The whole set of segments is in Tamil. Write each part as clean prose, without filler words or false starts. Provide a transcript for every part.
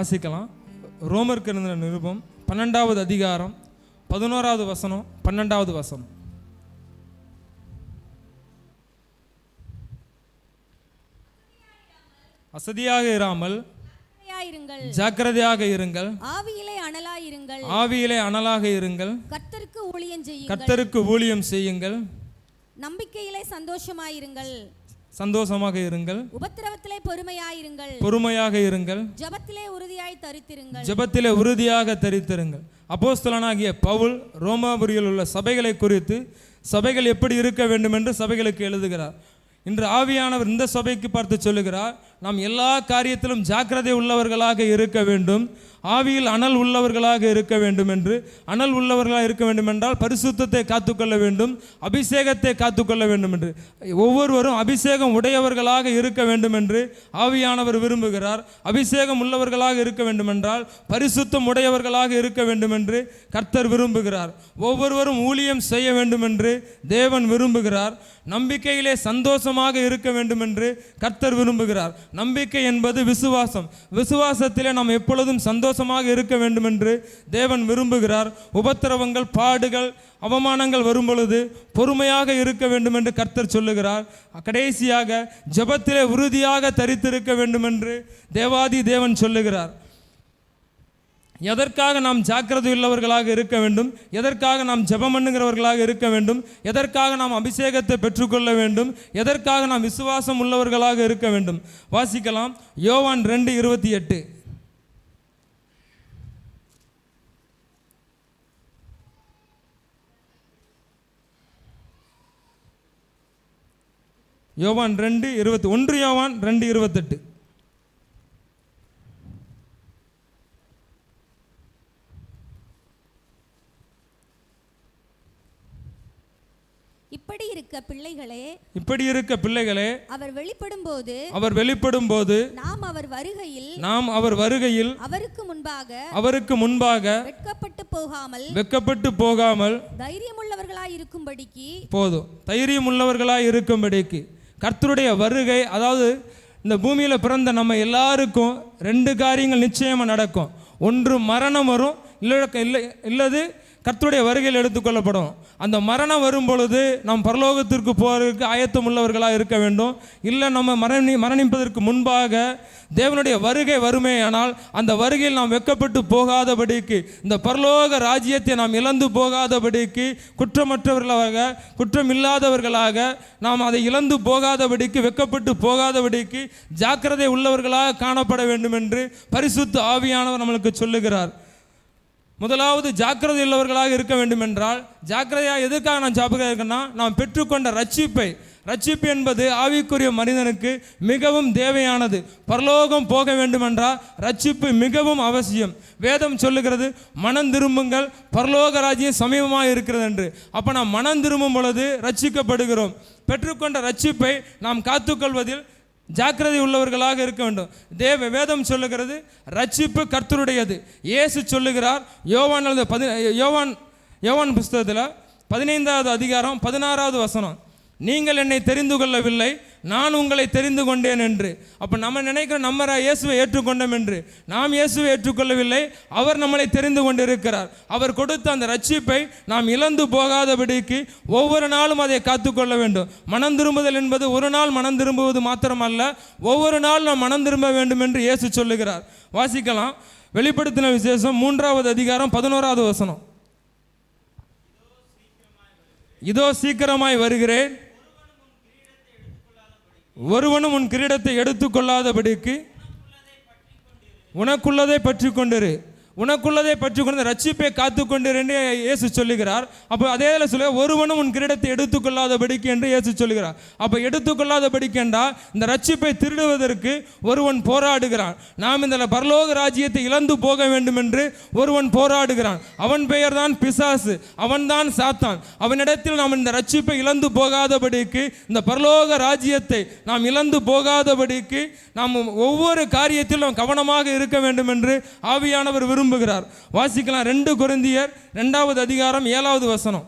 வாசிக்கலாம். ரோமருக்கு எழுதின நிருபம் 12வது அதிகாரம் 11வது வசனம் 12வது வசனம். அசதியாக இராமல் ஜாக்கிரதையாக இருங்கள், ஆவியிலே அனலாக இருங்கள், கர்த்தருக்கு ஊழியம் செய்யுங்கள், நம்பிக்கையிலே சந்தோஷமாக இருங்கள், உபத்திரவத்திலே பொறுமையாக இருங்கள், ஜெபத்திலே உறுதியாக தரித்திருங்கள். அப்போஸ்தலனாகிய பவுல் ரோமாபுரியில் உள்ள சபைகளை குறித்து சபைகள் எப்படி இருக்க வேண்டும் என்று சபைகளுக்கு எழுதுகிறார். இன்று ஆவியானவர் இந்த சபைக்கு பார்த்து சொல்லுகிறார், நாம் எல்லா காரியத்திலும் ஜாக்கிரதை உள்ளவர்களாக இருக்க வேண்டும், ஆவியில் அனல் உள்ளவர்களாக இருக்க வேண்டும் என்று. அனல் உள்ளவர்களாக இருக்க வேண்டும் என்றால் பரிசுத்தத்தை காத்துக்கொள்ள வேண்டும், அபிஷேகத்தை காத்துக்கொள்ள வேண்டும் என்று. ஒவ்வொருவரும் அபிஷேகம் உடையவர்களாக இருக்க வேண்டும் என்று ஆவியானவர் விரும்புகிறார். அபிஷேகம் உள்ளவர்களாக இருக்க வேண்டும் என்றால் பரிசுத்தம் உடையவர்களாக இருக்க வேண்டும் என்று கர்த்தர் விரும்புகிறார். ஒவ்வொருவரும் ஊழியம் செய்ய வேண்டும் என்று தேவன் விரும்புகிறார். நம்பிக்கையிலே சந்தோஷமாக இருக்க வேண்டும் என்று கர்த்தர் விரும்புகிறார். நம்பிக்கை என்பது விசுவாசம். விசுவாசத்திலே நாம் எப்பொழுதும் சந்தோஷமாக இருக்க வேண்டும் என்று தேவன் விரும்புகிறார். உபத்திரவங்கள், பாடுகள், அவமானங்கள் வரும் பொழுது பொறுமையாக இருக்க வேண்டும் என்று கர்த்தர் சொல்லுகிறார். கடைசியாக ஜெபத்திலே உறுதியாக தரித்திருக்க வேண்டும் என்று தேவாதி தேவன் சொல்லுகிறார். எதற்காக நாம் ஜாக்கிரதை உள்ளவர்களாக இருக்க வேண்டும், எதற்காக நாம் ஜெபம் பண்ணுகிறவர்களாக இருக்க வேண்டும், எதற்காக நாம் அபிஷேகத்தை பெற்றுக்கொள்ள வேண்டும், எதற்காக நாம் விசுவாசம் உள்ளவர்களாக இருக்க வேண்டும். வாசிக்கலாம். யோவான் 2:28. யோவான் 2:20. 1 யோவான் 2:28. இப்படி இருக்க பிள்ளைகளே, அவர் வெளிப்படும் போது நாம் அவர் வருகையில் அவருக்கு முன்பாக வெட்கப்பட்டு போகாமல் தைரியமுள்ளவர்களாய் இருக்கும்படிக்கு கர்த்தருடைய வருகை, அதாவது இந்த பூமியில் பிறந்த நம்ம எல்லாருக்கும் 2 காரியங்கள் நிச்சயமாக நடக்கும். ஒன்று மரணம் வரும், இல்லது கர்த்தருடைய வருகையில் எடுத்துக்கொள்ளப்படும். அந்த மரணம் வரும் பொழுது நாம் பரலோகத்திற்கு போவதற்கு ஆயத்தம் உள்ளவர்களாக இருக்க வேண்டும். இல்லை நம்ம மரணிப்பதற்கு முன்பாக தேவனுடைய வருகை வருமேயானால் அந்த வருகையில் நாம் வெட்கப்பட்டு போகாதபடிக்கு, இந்த பரலோக ராஜ்யத்தை நாம் இழந்து போகாதபடிக்கு, குற்றமற்றவர்களாக குற்றமில்லாதவர்களாக நாம் அதை இழந்து போகாதபடிக்கு, வெட்கப்பட்டு போகாதபடிக்கு ஜாக்கிரதை உள்ளவர்களாக காணப்பட வேண்டும் என்று பரிசுத்த ஆவியானவர் நம்மளுக்கு சொல்லுகிறார். முதலாவது ஜாக்கிரதை உள்ளவர்களாக இருக்க வேண்டும் என்றால், ஜாக்கிரதையாக எதற்காக நான் ஜாக்கிரதையாக இருக்கேன்னா, நாம் பெற்றுக்கொண்ட ரட்சிப்பு என்பது ஆவிக்குரிய மனிதனுக்கு மிகவும் தேவையானது. பரலோகம் போக வேண்டுமென்றால் ரட்சிப்பு மிகவும் அவசியம். வேதம் சொல்லுகிறது, மனம் திரும்புங்கள், பரலோக ராஜ்யம் சமீபமாக இருக்கிறது என்று. அப்போ நாம் மனம் திரும்பும் பொழுது ரட்சிக்கப்படுகிறோம். பெற்றுக்கொண்ட ரட்சிப்பை நாம் காத்துக்கொள்வதில் ஜாக்கிரதை உள்ளவர்களாக இருக்க வேண்டும். வேதம் சொல்லுகிறது, ரட்சிப்பு கர்த்தருடையது. இயேசு சொல்லுகிறார், யோவான் புஸ்தகத்தில் 15வது அதிகாரம் 16வது வசனம், நீங்கள் என்னை தெரிந்து கொள்ளவில்லை, நான் உங்களை தெரிந்து கொண்டேன் என்று. அப்போ நம்ம நினைக்கிறோம் நம்ம இயேசுவை ஏற்றுக்கொண்டோம் என்று. நாம் இயேசுவை ஏற்றுக்கொள்ளவில்லை, அவர் நம்மளை தெரிந்து கொண்டிருக்கிறார். அவர் கொடுத்த அந்த ரட்சிப்பை நாம் இழந்து போகாதபடிக்கு ஒவ்வொரு நாளும் அதை காத்துக்கொள்ள வேண்டும். மனம் திரும்புதல் என்பது ஒரு நாள் மனம் திரும்புவது மாத்திரமல்ல, ஒவ்வொரு நாள் நாம் மனம் திரும்ப வேண்டும் என்று இயேசு சொல்லுகிறார். வாசிக்கலாம். வெளிப்படுத்தின விசேஷம் 3வது அதிகாரம் 11வது வசனம். இதோ சீக்கிரமாய் வருகிறேன், ஒருவனும் உன் கிரீடத்தை எடுத்துக்கொள்ளாதபடிக்கு உனக்குள்ளதை பற்றி கொண்டிரு. உனக்குள்ளதை பற்றி கொண்டு ரட்சிப்பை காத்துக்கொண்டிரு என்று இயேசு சொல்லுகிறார். அப்போ அதே சொல்ல, ஒருவனும் உன் கிரீடத்தை எடுத்துக்கொள்ளாதபடிக்கு என்று இயேசு சொல்லுகிறார். அப்போ எடுத்துக்கொள்ளாதபடிக்கு என்றால் இந்த ரட்சிப்பை திருடுவதற்கு ஒருவன் போராடுகிறான். நாம் இந்த பரலோக ராஜ்யத்தை இழந்து போக வேண்டும் என்று ஒருவன் போராடுகிறான். அவன் பெயர் தான் பிசாசு, அவன் தான் சாத்தான். அவனிடத்தில் நாம் இந்த ரட்சிப்பை இழந்து போகாதபடிக்கு, இந்த பரலோக ராஜ்யத்தை நாம் இழந்து போகாதபடிக்கு நாம் ஒவ்வொரு காரியத்திலும் நாம் கவனமாக இருக்க வேண்டும் என்று ஆவியானவர் விரும்புகிறார். வாசிக்கலாம். 2 கொரிந்தியர் 2வது அதிகாரம் 7வது வசனம்.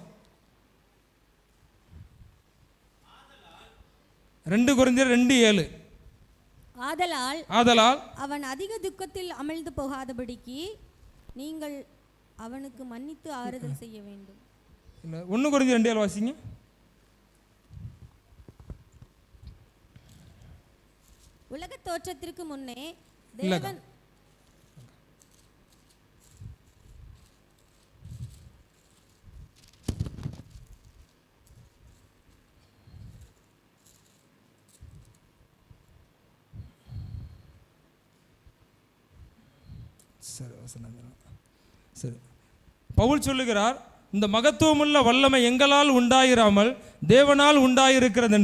2 கொரிந்தியர் 2:7. ஆதலால் அவன் அதிக துக்கத்தில் அமிழ்ந்து போகாதபடிக்கு நீங்கள் அவனுக்கு மன்னித்து ஆறுதல் செய்ய வேண்டும். 1 கொரிந்தியர் 2 வாசிங்க. உலக தோற்றத்திற்கு முன்னே தேவன் சரி, பவுல் சொல்லுகிறார், இந்த மகத்துவமுள்ள வல்லமை எங்களால் உண்டாயிராமல் தேவனால் உண்டாயிருக்கிறது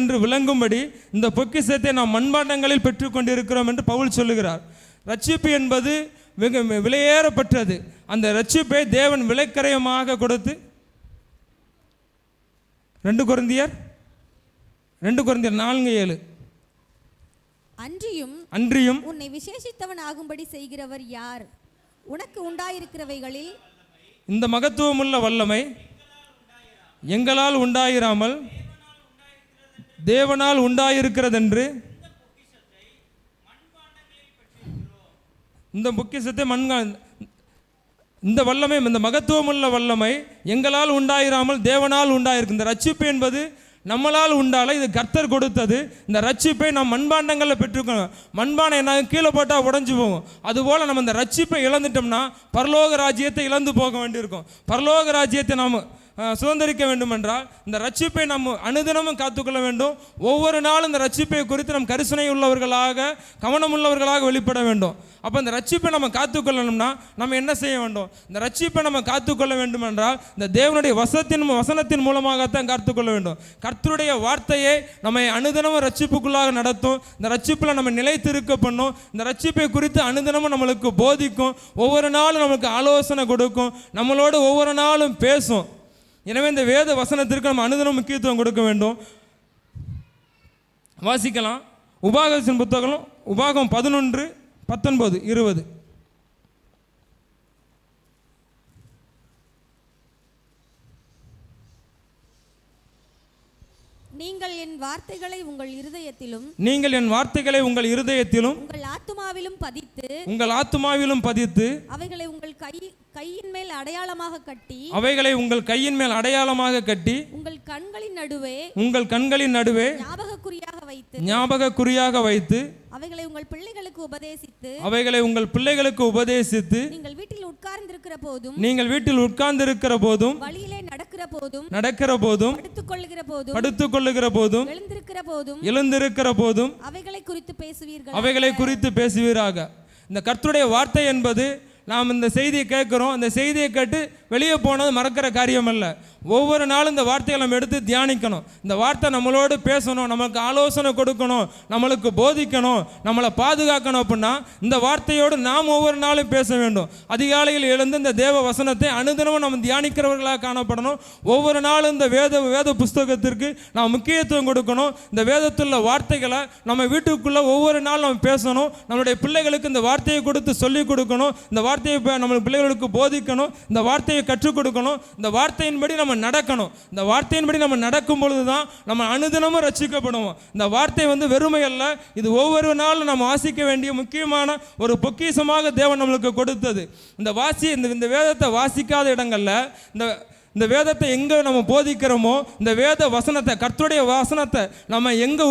என்று விளங்கும்படி இந்த பொக்கிஷத்தை நாம் மண்பாண்டங்களில் பெற்றுக்கொண்டிருக்கிறோம் என்று பவுல் சொல்லுகிறார். ரட்சிப்பு என்பது மிக விலையேறப்பட்டது. அந்த ரட்சிப்பை தேவன் விலைக்கரையமாக கொடுத்து 2 கொரிந்தியர் 4:7 அன்றியும் உன்னை விசேஷித்தவன் ஆகும்படி செய்கிறவர் யார்? உனக்கு உண்டாயிருக்கிறவைகளில் இந்த மகத்துவமுள்ள வல்லமை எங்களால் உண்டாயிராமல் தேவனால் உண்டாயிருக்கிறதென்று இந்த பொக்கிஷத்தை இந்த வல்லமை, இந்த மகத்துவமுள்ள வல்லமை எங்களால் உண்டாயிராமல் தேவனால் உண்டாயிருக்கு. இந்த ரட்சிப்பு என்பது நம்மளால் உண்டால, இது கர்த்தர் கொடுத்தது. இந்த ரட்சிப்பை நாம் மண்பாண்டங்களில் பெற்றுக்கணும். மண்பானை என்ன கீழே போட்டால் உடஞ்சி போகும். அதுபோல் நம்ம இந்த ரட்சிப்பை இழந்துட்டோம்னா பரலோக ராஜ்யத்தை இழந்து போக வேண்டியிருக்கும். பரலோக ராஜ்யத்தை நாம் சுதந்திரிக்க வேண்டும் என்றால் இந்த ரட்சிப்பை நம்ம அனுதினமும் காத்துக்கொள்ள வேண்டும். ஒவ்வொரு நாளும் இந்த ரட்சிப்பை குறித்து நம் கரிசனை உள்ளவர்களாக, கவனம் உள்ளவர்களாக வெளிப்பட வேண்டும். அப்போ இந்த ரட்சிப்பை நம்ம காத்துக்கொள்ளணும்னா நம்ம என்ன செய்ய வேண்டும்? இந்த ரட்சிப்பை நம்ம காத்துக்கொள்ள வேண்டும் என்றால் இந்த தேவனுடைய வசனத்தின் மூலமாகத்தான் காத்துக்கொள்ள வேண்டும். கர்த்தருடைய வார்த்தையை நம்மை அனுதினமும் ரட்சிப்புக்குள்ளாக நடத்தும். இந்த ரட்சிப்பில் நம்ம நிலைத்திருக்க பண்ணும். இந்த ரட்சிப்பை குறித்து அனுதினமும் நம்மளுக்கு போதிக்கும். ஒவ்வொரு நாளும் நம்மளுக்கு ஆலோசனை கொடுக்கும். நம்மளோடு ஒவ்வொரு நாளும் பேசும். எனவே இந்த வேத வசனத்திற்கு நம்ம அனுதினம் முக்கியத்துவம் கொடுக்க வேண்டும். வாசிக்கலாம். உபாகமத்தின் புத்தகம் உபாகம் 11, 19, 20. நீங்கள் என் வார்த்தைகளை உங்கள் இருதயத்திலும் உங்கள் ஆத்துமாவிலும் பதித்து அவைகளை உங்கள் கையின் மேல் அடையாளமாக கட்டி உங்கள் கண்களின் நடுவே ஞாபகக்குறியாக வைத்து அவைகளை உங்கள் பிள்ளைகளுக்கு உபதேசித்து நீங்கள் வீட்டில் உட்கார்ந்திருக்கிற போதும் வழியிலே நடக்கிற போதும் படுத்துக் கொள்ளுகிற போதும் எழுந்திருக்கிற போதும் அவைகளை குறித்து பேசுவீராக. இந்த கர்த்தருடைய வார்த்தை என்பது நாம் இந்த செய்தியை கேட்குறோம். அந்த செய்தியை கேட்டு வெளியே போனது மறக்கிற காரியம் அல்ல. ஒவ்வொரு நாளும் இந்த வார்த்தையை நம்ம எடுத்து தியானிக்கணும். இந்த வார்த்தை நம்மளோடு பேசணும், நம்மளுக்கு ஆலோசனை கொடுக்கணும், நம்மளுக்கு போதிக்கணும், நம்மளை பாதுகாக்கணும். அப்படின்னா இந்த வார்த்தையோடு நாம் ஒவ்வொரு நாளும் பேச வேண்டும். அதிகாலையில் எழுந்து இந்த தேவ வசனத்தை அனுதினமும் நம்ம தியானிக்கிறவர்களாக காணப்படணும். ஒவ்வொரு நாளும் இந்த வேத புஸ்தகத்திற்கு நாம் முக்கியத்துவம் கொடுக்கணும். இந்த வேதத்துள்ள வார்த்தைகளை நம்ம வீட்டுக்குள்ளே ஒவ்வொரு நாளும் நம்ம பேசணும். நம்மளுடைய பிள்ளைகளுக்கு இந்த வார்த்தையை கொடுத்து சொல்லிக் கொடுக்கணும். இந்த வார்த்தையை நம்ம பிள்ளைகளுக்கு போதிக்கணும். இந்த வார்த்தையை கற்றுக் கொடுக்கணும். இந்த வார்த்தையின்படி நம்ம நடக்கணும். இந்த வார்த்தையின்படி நம்ம நடக்கும் பொழுது தான் நம்ம அனுதினமும் ரட்சிக்கப்படுவோம். இந்த வார்த்தை வெறுமை அல்ல, இது ஒவ்வொரு நாளும் நம்ம வாசிக்க வேண்டிய முக்கியமான ஒரு பொக்கிஷமாக தேவன் நம்மளுக்கு கொடுத்தது. இந்த வேதத்தை வாசிக்காத இடங்கள்ல இந்த வேதத்தை எங்கே நம்ம போதிக்கிறோமோ, இந்த வேத வசனத்தை, கர்த்தருடைய வசனத்தை நம்ம எங்கே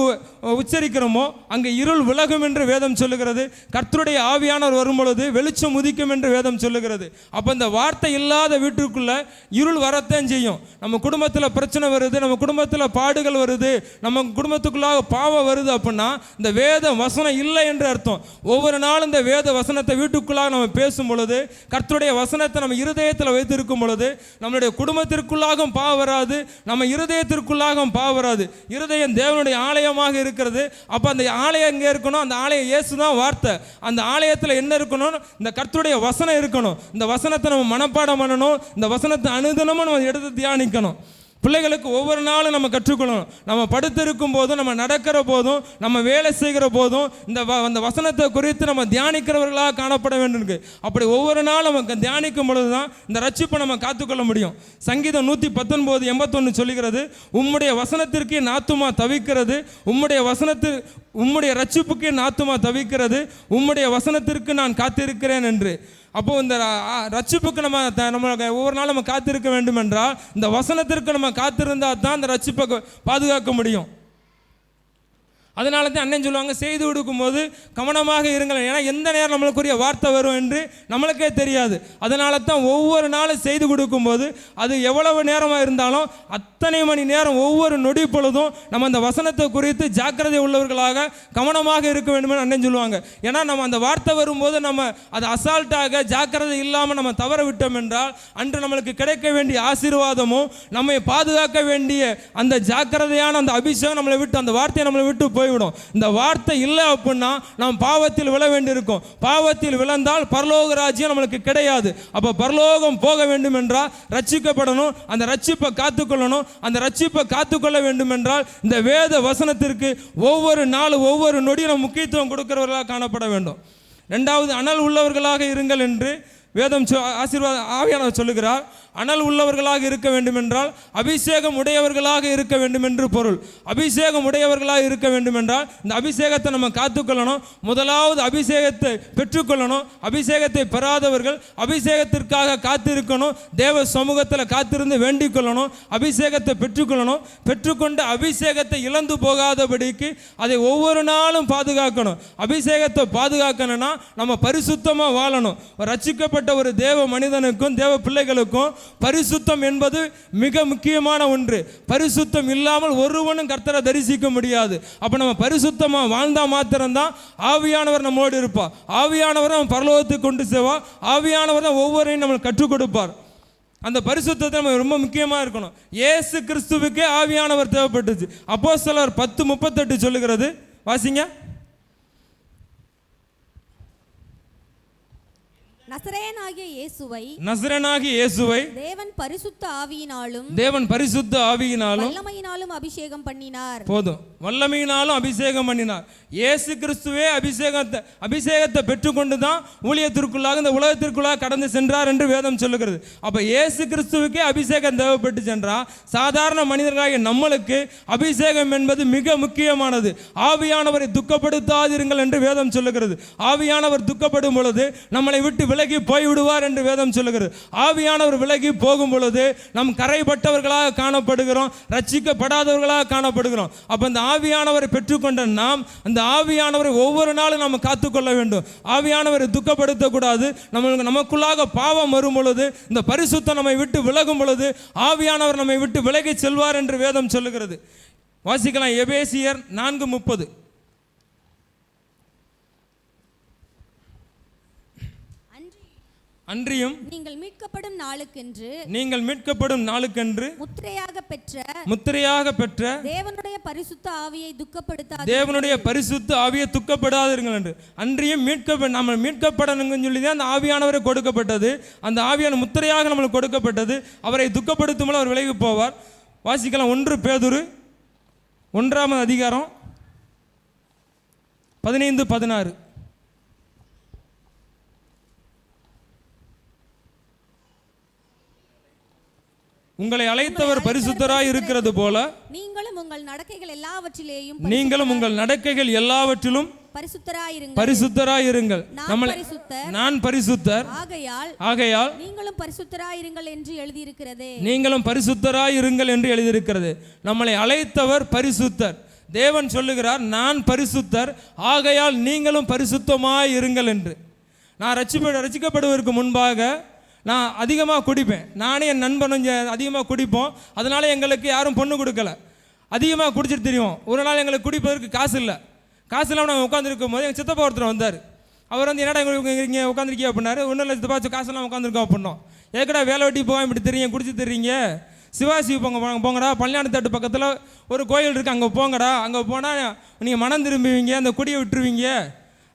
உச்சரிக்கிறோமோ அங்கே இருள் விலகும் என்று வேதம் சொல்லுகிறது. கர்த்தருடைய ஆவியானவர் வரும் பொழுது வெளிச்சம் உதிக்கும் என்று வேதம் சொல்லுகிறது. அப்போ இந்த வார்த்தை இல்லாத வீட்டுக்குள்ளே இருள் வரத்தான் செய்யும். நம்ம குடும்பத்தில் பிரச்சனை வருது, நம்ம குடும்பத்தில் பாடுகள் வருது, நம்ம குடும்பத்துக்குள்ளாக பாவம் வருது அப்படின்னா இந்த வேத வசனம் இல்லை என்று அர்த்தம். ஒவ்வொரு நாளும் இந்த வேத வசனத்தை வீட்டுக்குள்ளாக நம்ம பேசும் பொழுது, கர்த்தருடைய வசனத்தை நம்ம இருதயத்தில் வைத்திருக்கும் பொழுது நம்மளுடைய குடும்பத்திற்குள்ளாகவும் பாவம் வராது, நம்ம இருதயத்திற்குள்ளாகவும் பாவம் வராது. இருதயம் தேவனுடைய ஆலயமாக இருக்கிறது. அப்போ அந்த ஆலயம் எங்கே இருக்கணும்? அந்த ஆலயம் இயேசு தான் வார்த்தை. அந்த ஆலயத்தில் என்ன இருக்கணும்? இந்த கர்த்தருடைய வசனம் இருக்கணும். இந்த வசனத்தை நம்ம மனப்பாடம் பண்ணணும். இந்த வசனத்தை அனுதினமும் நம்ம எடுத்து தியானிக்கணும். பிள்ளைகளுக்கு ஒவ்வொரு நாளும் நம்ம கற்றுக்கொள்ளணும். நம்ம படுத்திருக்கும் போதும், நம்ம நடக்கிற போதும், நம்ம வேலை செய்கிற போதும் அந்த வசனத்தை குறித்து நம்ம தியானிக்கிறவர்களாக காணப்பட வேண்டும். அப்படி ஒவ்வொரு நாளும் நம்ம தியானிக்கும் பொழுது தான் இந்த ரட்சிப்பை நம்ம காத்துக்கொள்ள முடியும். சங்கீதம் 119:81 சொல்லுகிறது, உம்முடைய வசனத்திற்கு என் ஆத்துமா தவிக்கிறது, உம்முடைய ரட்சிப்புக்கு என் ஆத்துமா தவிக்கிறது, உம்முடைய வசனத்திற்கு நான் காத்திருக்கிறேன் என்று. அப்போது இந்த ரட்சிப்புக்கு நம்ம ஒவ்வொரு நாளும் நம்ம காத்திருக்க வேண்டும் என்றால் இந்த வசனத்திற்கு நம்ம காத்திருந்தால் தான் இந்த ரட்சிப்பை பாதுகாக்க முடியும். அதனால தான் அண்ணன் சொல்லுவாங்க, செய்து கொடுக்கும்போது கவனமாக இருங்கள். ஏன்னா எந்த நேரம் நம்மளுக்குரிய வார்த்தை வரும் என்று நம்மளுக்கே தெரியாது. அதனால தான் ஒவ்வொரு நாளும் செய்து கொடுக்கும்போது அது எவ்வளவு நேரமாக இருந்தாலும் அத்தனை மணி நேரம் ஒவ்வொரு நொடி பொழுதும் நம்ம அந்த வசனத்தை குறித்து ஜாக்கிரதை உள்ளவர்களாக கவனமாக இருக்க வேண்டும் என்று அண்ணன் சொல்லுவாங்க. ஏன்னா நம்ம அந்த வார்த்தை வரும்போது நம்ம அதை அசால்ட்டாக ஜாக்கிரதை இல்லாமல் நம்ம தவற விட்டோம் என்றால் அன்று நம்மளுக்கு கிடைக்க வேண்டிய ஆசீர்வாதமும் நம்மை பாதுகாக்க வேண்டிய அந்த ஜாக்கிரதையான அந்த அபிஷேகம் நம்மளை விட்டு, அந்த வார்த்தையை நம்மளை விட்டு போய்விடும். இந்த வார்த்தை இல்லை அப்படின்னா நாம் பாவத்தில் விழ வேண்டியிருக்கும். பாவத்தில் விழுந்தால் பரலோக ராஜ்யம் நம்மளுக்கு கிடையாது. அப்போ பரலோகம் போக வேண்டும் என்றால் ரட்சிக்கப்படணும், அந்த ரட்சிப்பை காத்துக்கொள்ளணும். அந்த ரட்சிப்பை காத்துக்கொள்ள வேண்டும் என்றால் இந்த வேத வசனத்திற்கு ஒவ்வொரு நாளும் ஒவ்வொரு நொடியும் நம்ம முக்கியத்துவம் கொடுக்கிறவர்களாக காணப்பட வேண்டும். ரெண்டாவது, அனல் உள்ளவர்களாக இருங்கள் என்று வேதம் ஆவியானவர் சொல்லுகிறார். அனல் உள்ளவர்களாக இருக்க வேண்டும் என்றால் அபிஷேகம் உடையவர்களாக இருக்க வேண்டும் என்று பொருள். அபிஷேகம் உடையவர்களாக இருக்க வேண்டும் என்றால் இந்த அபிஷேகத்தை நம்ம காத்துக்கொள்ளணும். முதலாவது அபிஷேகத்தை பெற்றுக்கொள்ளணும். அபிஷேகத்தை பெறாதவர்கள் அபிஷேகத்திற்காக காத்திருக்கணும். தேவ சமூகத்தில் காத்திருந்து வேண்டிக் கொள்ளணும். அபிஷேகத்தை பெற்றுக்கொள்ளணும். பெற்றுக்கொண்ட அபிஷேகத்தை இழந்து போகாதபடிக்கு அதை ஒவ்வொரு நாளும் பாதுகாக்கணும். அபிஷேகத்தை பாதுகாக்கணும்னா நம்ம பரிசுத்தமாக வாழணும். ரட்சிக்கப்பட்ட ஒரு தேவ மனிதனுக்கும் தேவ பிள்ளைகளுக்கும் பரிசுத்தம் என்பது மிக முக்கியமான ஒன்று. பரிசுத்தம் இல்லாமல் ஒருவனும் கர்த்தரை தரிசிக்க முடியாது. அப்போ நம்ம பரிசுத்தமாக வாழ்ந்தால் மாத்திரம்தான் ஆவியானவர் நம்மோடு இருப்பார். ஆவியானவர் நம்ம பரலோகத்துக்கு கொண்டு செல்வார். ஆவியானவர் தான் ஒவ்வொருவரையும் நம்மளுக்கு கற்றுக் கொடுப்பார். அந்த பரிசுத்தத்தை நம்ம ரொம்ப முக்கியமாக இருக்கணும். இயேசு கிறிஸ்துவுக்கே ஆவியானவர் தேவைப்பட்டுச்சு. அப்போஸ்தலர் 10:38 சொல்லுகிறது, வாசிங்க. நசரேயனாகிய இயேசுவை தேவன் பரிசுத்த ஆவியினாலும் வல்லமையினாலும் அபிஷேகம் பண்ணினார். போதும், வல்லமையினாலும் அபிஷேகம் பண்ணினார். இயேசு கிறிஸ்துவே அபிஷேகத்தை பெற்றுக்கொண்டு தான் ஊழியத்திற்குள்ளாக இந்த உலகத்திற்குள்ளாக கடந்து சென்றார் என்று வேதம் சொல்லுகிறது. அப்போ இயேசு கிறிஸ்துவுக்கே அபிஷேகம் தேவைப்பட்டு சென்றால் சாதாரண மனிதர்களாகிய நம்மளுக்கு அபிஷேகம் என்பது மிக முக்கியமானது. ஆவியானவரை துக்கப்படுத்தாதிருங்கள் என்று வேதம் சொல்லுகிறது. ஆவியானவர் துக்கப்படும் பொழுது நம்மளை விட்டு விலகி போய்விடுவார் என்று வேதம் சொல்லுகிறது. ஆவியானவர் விலகி போகும் பொழுது நம் கரைப்பட்டவர்களாக காணப்படுகிறோம், ரட்சிக்கப்படாதவர்களாக காணப்படுகிறோம். அப்போ இந்த ஆவியானவரை பெற்றுக்கொண்ட நாம் அந்த ஆவியானவரை ஒவ்வொரு நாளும் நம்ம காத்துக்கொள்ள வேண்டும். ஆவியானவரை துக்கப்படுத்தக்கூடாது. நமக்குள்ளாக பாவம் வரும் பொழுது, இந்த பரிசுத்தம் நம்மை விட்டு விலகும் பொழுது ஆவியானவர் நம்மை விட்டு விலகி செல்வார் என்று வேதம் சொல்லுகிறது. வாசிக்கலாம், எபேசியர் 4:30. அன்றியும் நீங்கள் மீட்கப்படும் நாளுக்கென்று முத்திரையாக பெற்ற தேவனுடைய பரிசுத்த ஆவியை துக்கப்படாதீர்கள் என்று. அன்றியும் நம்ம மீட்கப்படணுங்கன்னு சொல்லி தான் அந்த ஆவியானவரை கொடுக்கப்பட்டது. அந்த ஆவியான முத்திரையாக நம்மளுக்கு கொடுக்கப்பட்டது. அவரை துக்கப்படுத்தும் போது அவர் விலகி போவார். வாசிக்கலாம், 1 பேதுரு 1 15-16. உங்களை அழைத்தவர் பரிசுத்தராய் இருக்கிறது போல நீங்களும் உங்கள் நடக்கைகள் எல்லாவற்றிலும் பரிசுத்தராயிருங்கள். நான் பரிசுத்தர், ஆகையால் நீங்களும் பரிசுத்தராயிருங்கள் என்று எழுதியிருக்கிறது. நம்மளை அழைத்தவர் பரிசுத்தர். தேவன் சொல்லுகிறார், நான் பரிசுத்தர், ஆகையால் நீங்களும் பரிசுத்தமாய் இருங்கள் என்று. நான் ரட்சிக்கப்படுவதற்கு முன்பாக நான் அதிகமாக குடிப்பேன். நானே என் நண்பனும் அதிகமாக குடிப்போம். அதனால் எங்களுக்கு யாரும் பொண்ணு கொடுக்கல. அதிகமாக குடிச்சிட்டு தெரியும். ஒரு நாள் எங்களுக்கு குடிப்பதற்கு காசு இல்லாமல் நாங்கள் உட்காந்துருக்கும் போது எங்கள் சித்தப்பா ஒருத்தர் வந்தார். அவர் வந்து என்னடா இங்கே உட்காந்துருக்கியா அப்படின்னாரு. ஒன்றும் இல்லை சித்தப்பா, காசெல்லாம் உட்காந்துருக்கோம் அப்படின்னோம். ஏக்கடா வேலை வெட்டி போகாமல் இப்படி தெரியும், குடிச்சு தெரியுங்க, சிவாசி போங்கடா, பள்ளியானத்தட்டு பக்கத்தில் ஒரு கோயில் இருக்குது, அங்கே போங்கடா. அங்கே போனால் நீங்கள் மனம் திரும்புவீங்க, அந்த குடியை விட்டுருவீங்க.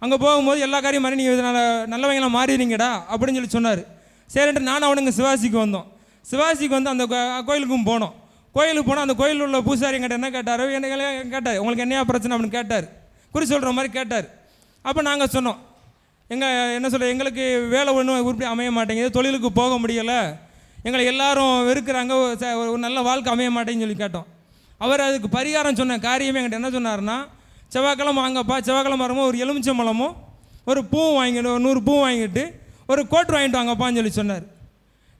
அங்கே போகும்போது எல்லா காரியம் மாதிரி நீங்கள் நல்லவங்களாம் மாறிடுவீங்கடா அப்படின்னு சொன்னார். சரின்ட்டு நானும் அவனுங்க சிவாசிக்கு வந்தோம். சிவாசிக்கு வந்து அந்த கோயிலுக்கும் போனோம். கோயிலுக்கு போனால் அந்த கோயிலில் உள்ள பூசாரி என்கிட்ட என்ன கேட்டார், என்ன கேட்டார், உங்களுக்கு என்னையா பிரச்சனை அப்படின்னு கேட்டார், குறி சொல்கிற மாதிரி கேட்டார். அப்போ நாங்கள் சொன்னோம், என்ன சொல்ல, எங்களுக்கு வேலை ஒன்றும் உருப்படி அமைய மாட்டேங்குது, தொழிலுக்கு போக முடியலை, எங்களை எல்லாரும் வெறுக்கிறாங்க, ஒரு நல்ல வாழ்க்கை அமைய மாட்டேங்குன்னு சொல்லி கேட்டோம். அவர் அதுக்கு பரிகாரம் சொன்ன காரியமே என்கிட்ட என்ன சொன்னார்னா, செவ்வாய்க்கிழமை வாங்கப்பா, செவ்வாய்க்கிழமை வரும்போது ஒரு எலுமிச்சம்பழமும் ஒரு பூவும் வாங்கிட்டு, ஒரு 100 பூ வாங்கிட்டு ஒரு கோட்டு வாங்கிட்டு வாங்கப்பான்னு சொல்லி சொன்னார்.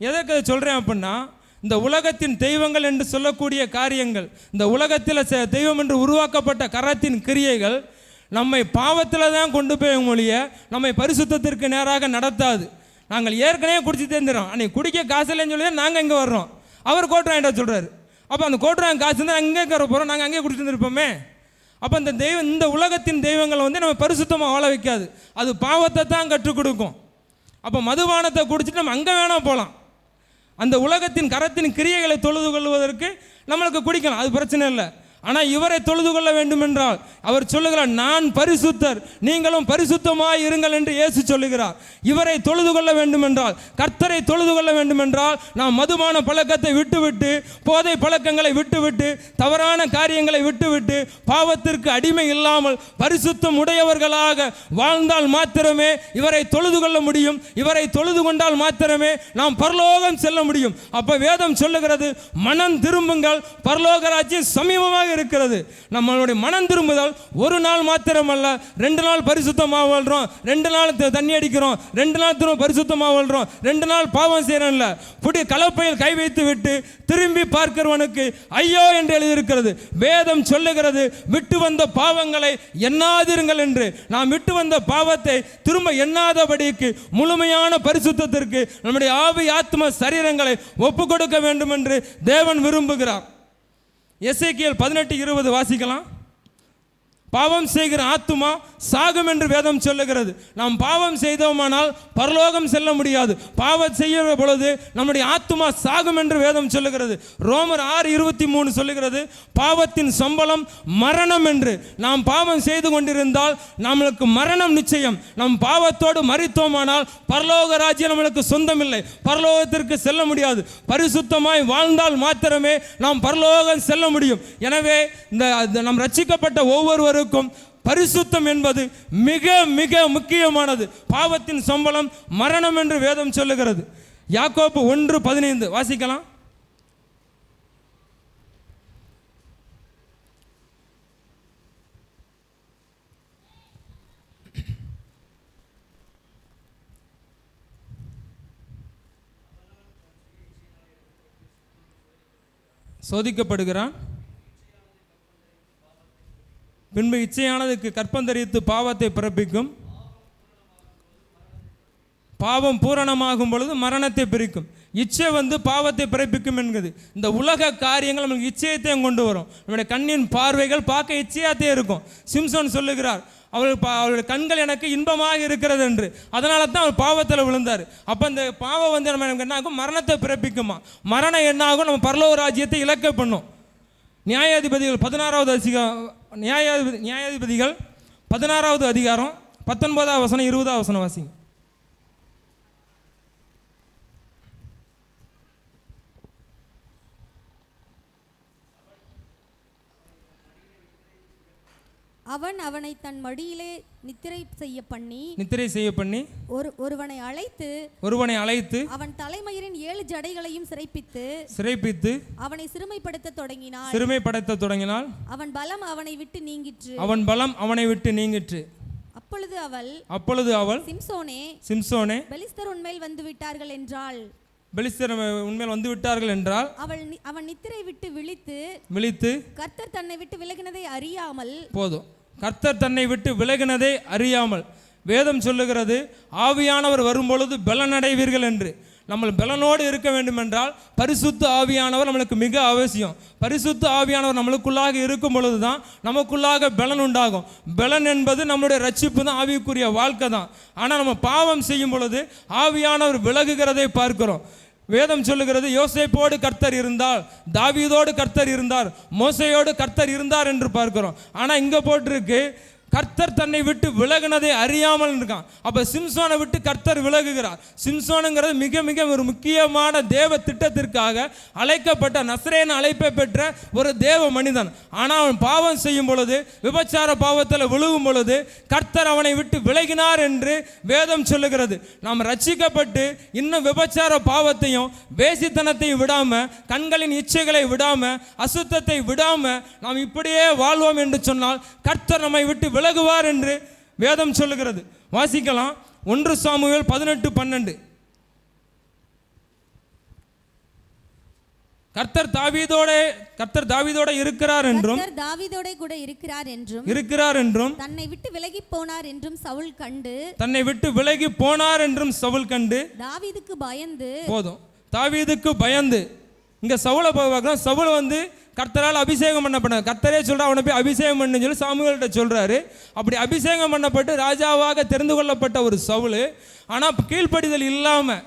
எதற்கு அதை சொல்கிறேன் அப்படின்னா, இந்த உலகத்தின் தெய்வங்கள் என்று சொல்லக்கூடிய காரியங்கள், இந்த உலகத்தில் தெய்வம் என்று உருவாக்கப்பட்ட கரத்தின் கிரியைகள் நம்மை பாவத்தில் தான் கொண்டு போய் மொழிய நம்மை பரிசுத்தத்திற்கு நேராக நடத்தாது. நாங்கள் ஏற்கனவே குடிச்சு தெரிஞ்சிடறோம், அன்றைக்கி குடிக்க காசு இல்லைன்னு சொல்லி தான் நாங்கள் இங்கே வர்றோம். அவர் கோட்டு வாங்கிட்டு சொல்கிறார். அப்போ அந்த கோட்டு வாங்க காசு தான் அங்கே வர போகிறோம், நாங்கள் அங்கேயே குடிச்சிட்டு இருப்போமே. அப்போ இந்த இந்த உலகத்தின் தெய்வங்களை வந்து நம்ம பரிசுத்தமாக வாழ வைக்காது, அது பாவத்தை தான் கற்றுக் கொடுக்கும். அப்போ மதுபானத்தை குடிச்சிட்டு நம்ம அங்கே வேணால் போகலாம், அந்த உலகத்தின் கரத்தின் கிரியைகளை தொழுது கொள்வதற்கு நம்மளுக்கு குடிக்கலாம், அது பிரச்சனை இல்லை. ஆனால் இவரை தொழுது கொள்ள வேண்டும் என்றால் அவர் சொல்லுகிறார், நான் பரிசுத்தர் நீங்களும் பரிசுத்தமாய் இருங்கள் என்று இயேசு சொல்லுகிறார். இவரை தொழுது கொள்ள வேண்டும் என்றால், கர்த்தரை தொழுது கொள்ள வேண்டும் என்றால் நாம் மதுபான பழக்கத்தை விட்டுவிட்டு, போதை பழக்கங்களை விட்டுவிட்டு, தவறான காரியங்களை விட்டுவிட்டு, பாவத்திற்கு அடிமை இல்லாமல் பரிசுத்தம் உடையவர்களாக வாழ்ந்தால் மாத்திரமே இவரை தொழுது கொள்ள முடியும். இவரை தொழுது கொண்டால் மாத்திரமே நாம் பரலோகம் செல்ல முடியும். அப்போ வேதம் சொல்லுகிறது, மனம் திரும்புங்கள், பரலோக ராஜ்யம் சமீபமாக இருக்கிறது. நம்மளுடைய மனம் திரும்புதல் ஒரு நாள் மாத்திரமல்ல, 2 நாள் பரிசுத்தமாக வாழ்றோம், 2 நாள் தண்ணி அடிக்கிறோம், 2 நாள் திரும்ப பரிசுத்தமாக வாழ்றோம், 2 நாள் பாவம் செய்யறோம்ல, புடி கலப்பையில் கை வைத்து விட்டு திரும்பி பார்க்கிறவனுக்கு ஐயோ என்று எழுதியிருக்கிறது. வேதம் சொல்லுகிறது, விட்டு வந்த பாவங்களை எண்ணாதிருங்கள் என்று. நாம் விட்டு வந்த பாவத்தை திரும்ப எண்ணாதபடிக்கு முழுமையான பரிசுத்தத்திற்கு நம்முடைய ஆவி ஆத்ம சரீரங்களை ஒப்பு கொடுக்க வேண்டும் என்று தேவன் விரும்புகிறார். எசேக்கியேல் 18:20 வாசிக்கலாம். பாவம் செய்கிற ஆத்துமா சாகும் என்று வேதம் சொல்லுகிறது. நாம் பாவம் செய்தோமானால் பரலோகம் செல்ல முடியாது. பாவம் செய்கிற பொழுது நம்முடைய ஆத்துமா சாகும் என்று வேதம் சொல்லுகிறது. ரோமர் 6:23 சொல்லுகிறது, பாவத்தின் சம்பளம் மரணம் என்று. நாம் பாவம் செய்து கொண்டிருந்தால் நம்மளுக்கு மரணம் நிச்சயம். நம் பாவத்தோடு மரித்தோமானால் பரலோக ராஜ்யம் நம்மளுக்கு சொந்தமில்லை, பரலோகத்திற்கு செல்ல முடியாது. பரிசுத்தமாய் வாழ்ந்தால் மாத்திரமே நாம் பரலோகம் செல்ல முடியும். எனவே இந்த நம் ரட்சிக்கப்பட்ட ஒவ்வொருவரும் பரிசுத்தம் என்பது மிக மிக முக்கியமானது. பாவத்தின் சம்பளம் மரணம் என்று வேதம் சொல்லுகிறது. யாக்கோபு 1:15 வாசிக்கலாம். சோதிக்கப்படுகிறான், பின்பு இச்சையானதுக்கு கற்பந்தரித்து பாவத்தை பிறப்பிக்கும், பாவம் பூரணமாகும் பொழுது மரணத்தை பிரிக்கும். இச்சை பாவத்தை பிறப்பிக்கும் என்கிறது. இந்த உலக காரியங்கள் நம்மளுக்கு இச்சையத்தையும் கொண்டு வரும். நம்முடைய கண்ணின் பார்வைகள் பார்க்க இச்சையாத்தே இருக்கும். சிம்சன் சொல்லுகிறார், அவருடைய கண்கள் எனக்கு இன்பமாக இருக்கிறது என்று. அதனால தான் அவர் பாவத்தில் விழுந்தார். அப்போ இந்த பாவம் நம்ம என்ன ஆகும், மரணத்தை பிறப்பிக்குமா. மரணம் என்ன ஆகும், நம்ம பரலோக ராஜ்யத்தை இழக்க பண்ணும். நியாயாதிபதிகள் 16வது நியாயாதிபதிகள் 16வது அதிகாரம் 19வது வசனம் 20வது வசனம் வாசிங்க. அவனை தன் மடியிலே நித்திரை செய்ய பண்ணி ஒருவனை அழைத்து அவன் தலைமயிரின் 7 ஜடைகளையும் சிறைப்பித்து அவனை சிறுமைப்படுத்த தொடங்கினாள். அவன் பலம் அவனை விட்டு நீங்கிற்று. அப்பொழுது அவள் சிம்சோனே பெலிஸ்தர் உன்மேல் வந்து விட்டார்கள் என்றால் அவன் நித்திரை விட்டு விழித்து கர்த்தர் தன்னை விட்டு விலகினதை அறியாமல் போதும். கர்த்தர் தன்னை விட்டு விலகினதை அறியாமல். வேதம் சொல்லுகிறது, ஆவியானவர் வரும்பொழுது பலனடைவீர்கள் என்று. நம்ம பலனோடு இருக்க வேண்டும் என்றால் பரிசுத்த ஆவியானவர் நம்மளுக்கு மிக அவசியம். பரிசுத்த ஆவியானவர் நம்மளுக்குள்ளாக இருக்கும் பொழுது தான் நமக்குள்ளாக பலன் உண்டாகும். பலன் என்பது நம்மளுடைய ரட்சிப்பு தான், ஆவிக்குரிய வாழ்க்கை தான். ஆனால் நம்ம பாவம் செய்யும் பொழுது ஆவியானவர் விலகுகிறதை பார்க்கிறோம். வேதம் சொல்லுகிறது, யோசேப்போடு கர்த்தர் இருந்தார், தாவீதோடு கர்த்தர் இருந்தார், மோசேயோடு கர்த்தர் இருந்தார் என்று பார்க்கிறோம். ஆனால் இங்கே போட்டிருக்கு, கர்த்தர் தன்னை விட்டு விலகுனதை அறியாமல் இருக்கான். அப்போ சிம்சோனை விட்டு கர்த்தர் விலகுகிறார். சிம்சோனுங்கிறது மிக மிக ஒரு முக்கியமான தேவ திட்டத்திற்காக அழைக்கப்பட்ட நசரேன அழைப்பை பெற்ற ஒரு தேவ மனிதன். ஆனால் அவன் பாவம் செய்யும் பொழுது, விபச்சார பாவத்தில் விழுகும் பொழுது கர்த்தர் அவனை விட்டு விலகினார் என்று வேதம் சொல்லுகிறது. நாம் ரட்சிக்கப்பட்டு இன்னும் விபச்சார பாவத்தையும் வேசித்தனத்தையும் விடாம, கண்களின் இச்சைகளை விடாம, அசுத்தத்தை விடாம நாம் இப்படியே வாழ்வோம் என்று சொன்னால் கர்த்தர் நம்மை விட்டு விலகுவார் என்று வேதம் சொல்லுகிறது. வாசிக்கலாம் 1 சாமுவேல் 18:12. கர்த்தர் தாவீதோட இருக்கிறார் என்றும், தாவீதோட கூட இருக்கிறார் என்றும் தன்னை விட்டு விலகி போனார் என்றும் சவுல் கண்டு தாவீதுக்கு பயந்து, போதும், தாவீதுக்கு பயந்து. இங்க சவுலை பார்க்கிறோம். சவுல் கர்த்தரால் அபிஷேகம் பண்ணப்பட்ட, கர்த்தரே சொல்ற அவனை போய் அபிஷேகம் பண்ணு சொல்லி சாமுவேல்கிட்ட சொல்றாரு. அப்படி அபிஷேகம் பண்ணப்பட்டு ராஜாவாக தெரிந்து கொள்ளப்பட்ட ஒரு சவுல், ஆனால் கீழ்ப்படிதல் இல்லாமல்,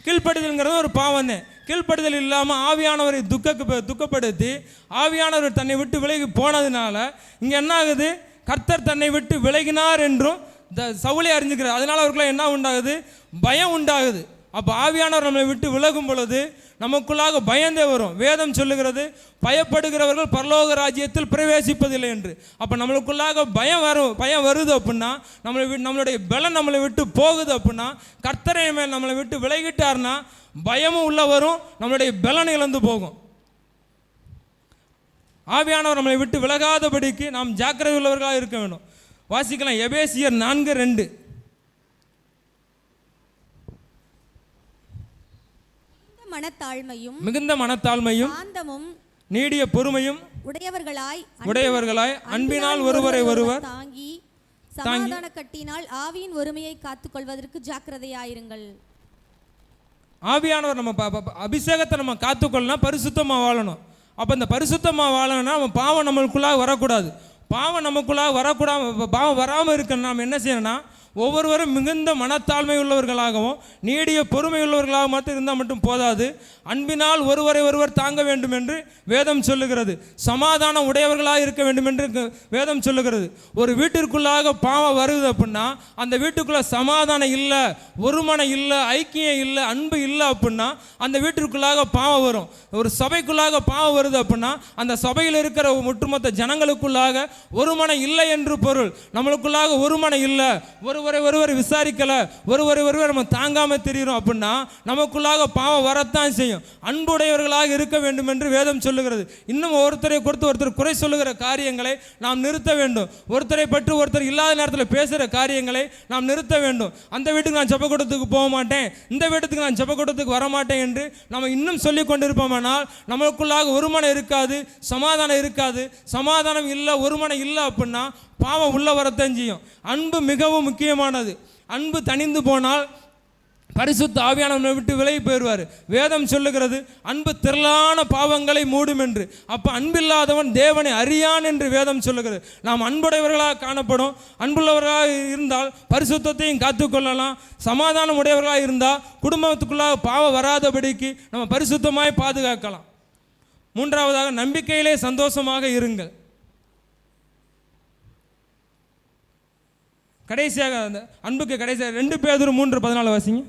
கீழ்ப்படிதல்ங்கிறது ஒரு பாவம் தான், கீழ்ப்படுதல் இல்லாமல் ஆவியானவரை துக்கப்படுத்தி ஆவியானவர் தன்னை விட்டு விலகி போனதுனால இங்கே என்ன ஆகுது? கர்த்தர் தன்னை விட்டு விலகினார் என்றும் சவுலை அறிஞ்சுக்கிறார். அதனால் அவருக்குள்ள என்ன உண்டாகுது? பயம் உண்டாகுது. அப்போ ஆவியானவர் நம்மளை விட்டு விலகும் பொழுது நமக்குள்ளாக பயந்தே வரும். வேதம் சொல்லுகிறது, பயப்படுகிறவர்கள் பரலோக ராஜ்யத்தில் பிரவேசிப்பதில்லை என்று. அப்போ நம்மளுக்குள்ளாக பயம் வருது அப்படின்னா, நம்மளுடைய பலம் நம்மளை விட்டு போகுது அப்படின்னா, கர்த்தரை மேல் நம்மளை விட்டு விலகிட்டார்னா பயமும் உள்ள வரும், நம்மளுடைய பலன் இழந்து போகும். ஆவியானவர் நம்மளை விட்டு விலகாதபடிக்கு நாம் ஜாக்கிரதை உள்ளவர்களாக இருக்க வேண்டும். வாசிக்கலாம் எபேசியர் 4:2. மிகுந்த மனத்தாழ்மையும் நீடிய பொறுமையும் உடையவர்களாய் அன்பினால் ஒருவரை ஒருவர் தாங்கி சமாதான கட்டினால் ஆவியின் ஒருமையை காத்துக் கொள்வதற்கு ஜாக்கிரதையாயிருங்கள். ஆவியானவர் நம்ம அபிஷேகத்தை நம்ம காத்துக்கொள்ளலாம், பரிசுத்தமாக வாழணும். அப்போ இந்த பரிசுத்தமாக வாழணும்னா நம்ம பாவம் நம்மளுக்குள்ளாக வரக்கூடாது. பாவம் நமக்குள்ளாக வரக்கூடாது. பாவம் வராமல் இருக்க நாம் என்ன செய்யணும்னா, ஒவ்வொருவரும் மிகுந்த மனத்தாழ்மை உள்ளவர்களாகவும் நீடிய பொறுமை உள்ளவர்களாக மட்டும் இருந்தால் மட்டும் போதாது, அன்பினால் ஒருவரை ஒருவர் தாங்க வேண்டும் என்று வேதம் சொல்லுகிறது. சமாதானம் உடையவர்களாக இருக்க வேண்டும் என்று வேதம் சொல்லுகிறது. ஒரு வீட்டிற்குள்ளாக பாவம் வருது அப்படின்னா அந்த வீட்டுக்குள்ளே சமாதானம் இல்லை, ஒருமனை இல்லை, ஐக்கியம் இல்லை, அன்பு இல்லை அப்படின்னா அந்த வீட்டிற்குள்ளாக பாவம் வரும். ஒரு சபைக்குள்ளாக பாவம் வருது அப்படின்னா அந்த சபையில் இருக்கிற ஒட்டுமொத்த ஜனங்களுக்குள்ளாக ஒருமனை இல்லை என்று பொருள். நம்மளுக்குள்ளாக ஒருமனை இல்லை, ஒருவர் விசாரிக்கல, ஒருவர் நம்ம தாங்காம தெரியும் அப்படின்னா நமக்குள்ளாக பாவம் வரத்தான் செய்யும். அன்புடையவர்களாக இருக்க வேண்டும் என்று வேதம் சொல்லுகிறது. இன்னும் ஒருத்தரை கொடுத்து ஒருத்தர் குறை சொல்லுகிற காரியங்களை நாம் நிறுத்த வேண்டும். ஒருத்தரை பற்றி ஒருத்தர் இல்லாத நேரத்தில் பேசுகிற காரியங்களை நாம் நிறுத்த வேண்டும். அந்த வீட்டுக்கு நான் ஜெபக்கூடத்துக்கு போக மாட்டேன், இந்த வீட்டுக்கு நான் ஜெபக்கூடத்துக்கு வரமாட்டேன் என்று நம்ம இன்னும் சொல்லி கொண்டிருப்போமானால் நமக்குள்ளாக ஒருமனை இருக்காது, சமாதானம் இருக்காது. சமாதானம் இல்லை, ஒருமனை இல்லை அப்படின்னா பாவம் உள்ள வரத்தான் செய்யும். அன்பு மிகவும் முக்கியமானது. அன்பு தணிந்து போனால் பரிசுத்த ஆவியானவரை விட்டு விலகி போயிடுவார். வேதம் சொல்லுகிறது, அன்பு திரளான பாவங்களை மூடும் என்று. அப்போ அன்பில்லாதவன் தேவனை அறியான் என்று வேதம் சொல்லுகிறது. நாம் அன்புடையவர்களாக காணப்படும். அன்புள்ளவர்களாக இருந்தால் பரிசுத்தத்தையும் காத்துக்கொள்ளலாம். சமாதானம் உடையவர்களாக இருந்தால் குடும்பத்துக்குள்ளாக பாவம் வராதபடிக்கு நம்ம பரிசுத்தமாய் பாதுகாக்கலாம். மூன்றாவதாக, நம்பிக்கையிலே சந்தோஷமாக இருங்கள். கடைசியாக அந்த அன்புக்கு கடைசியாக 2 பேதுரு 3:14 வாசிங்க.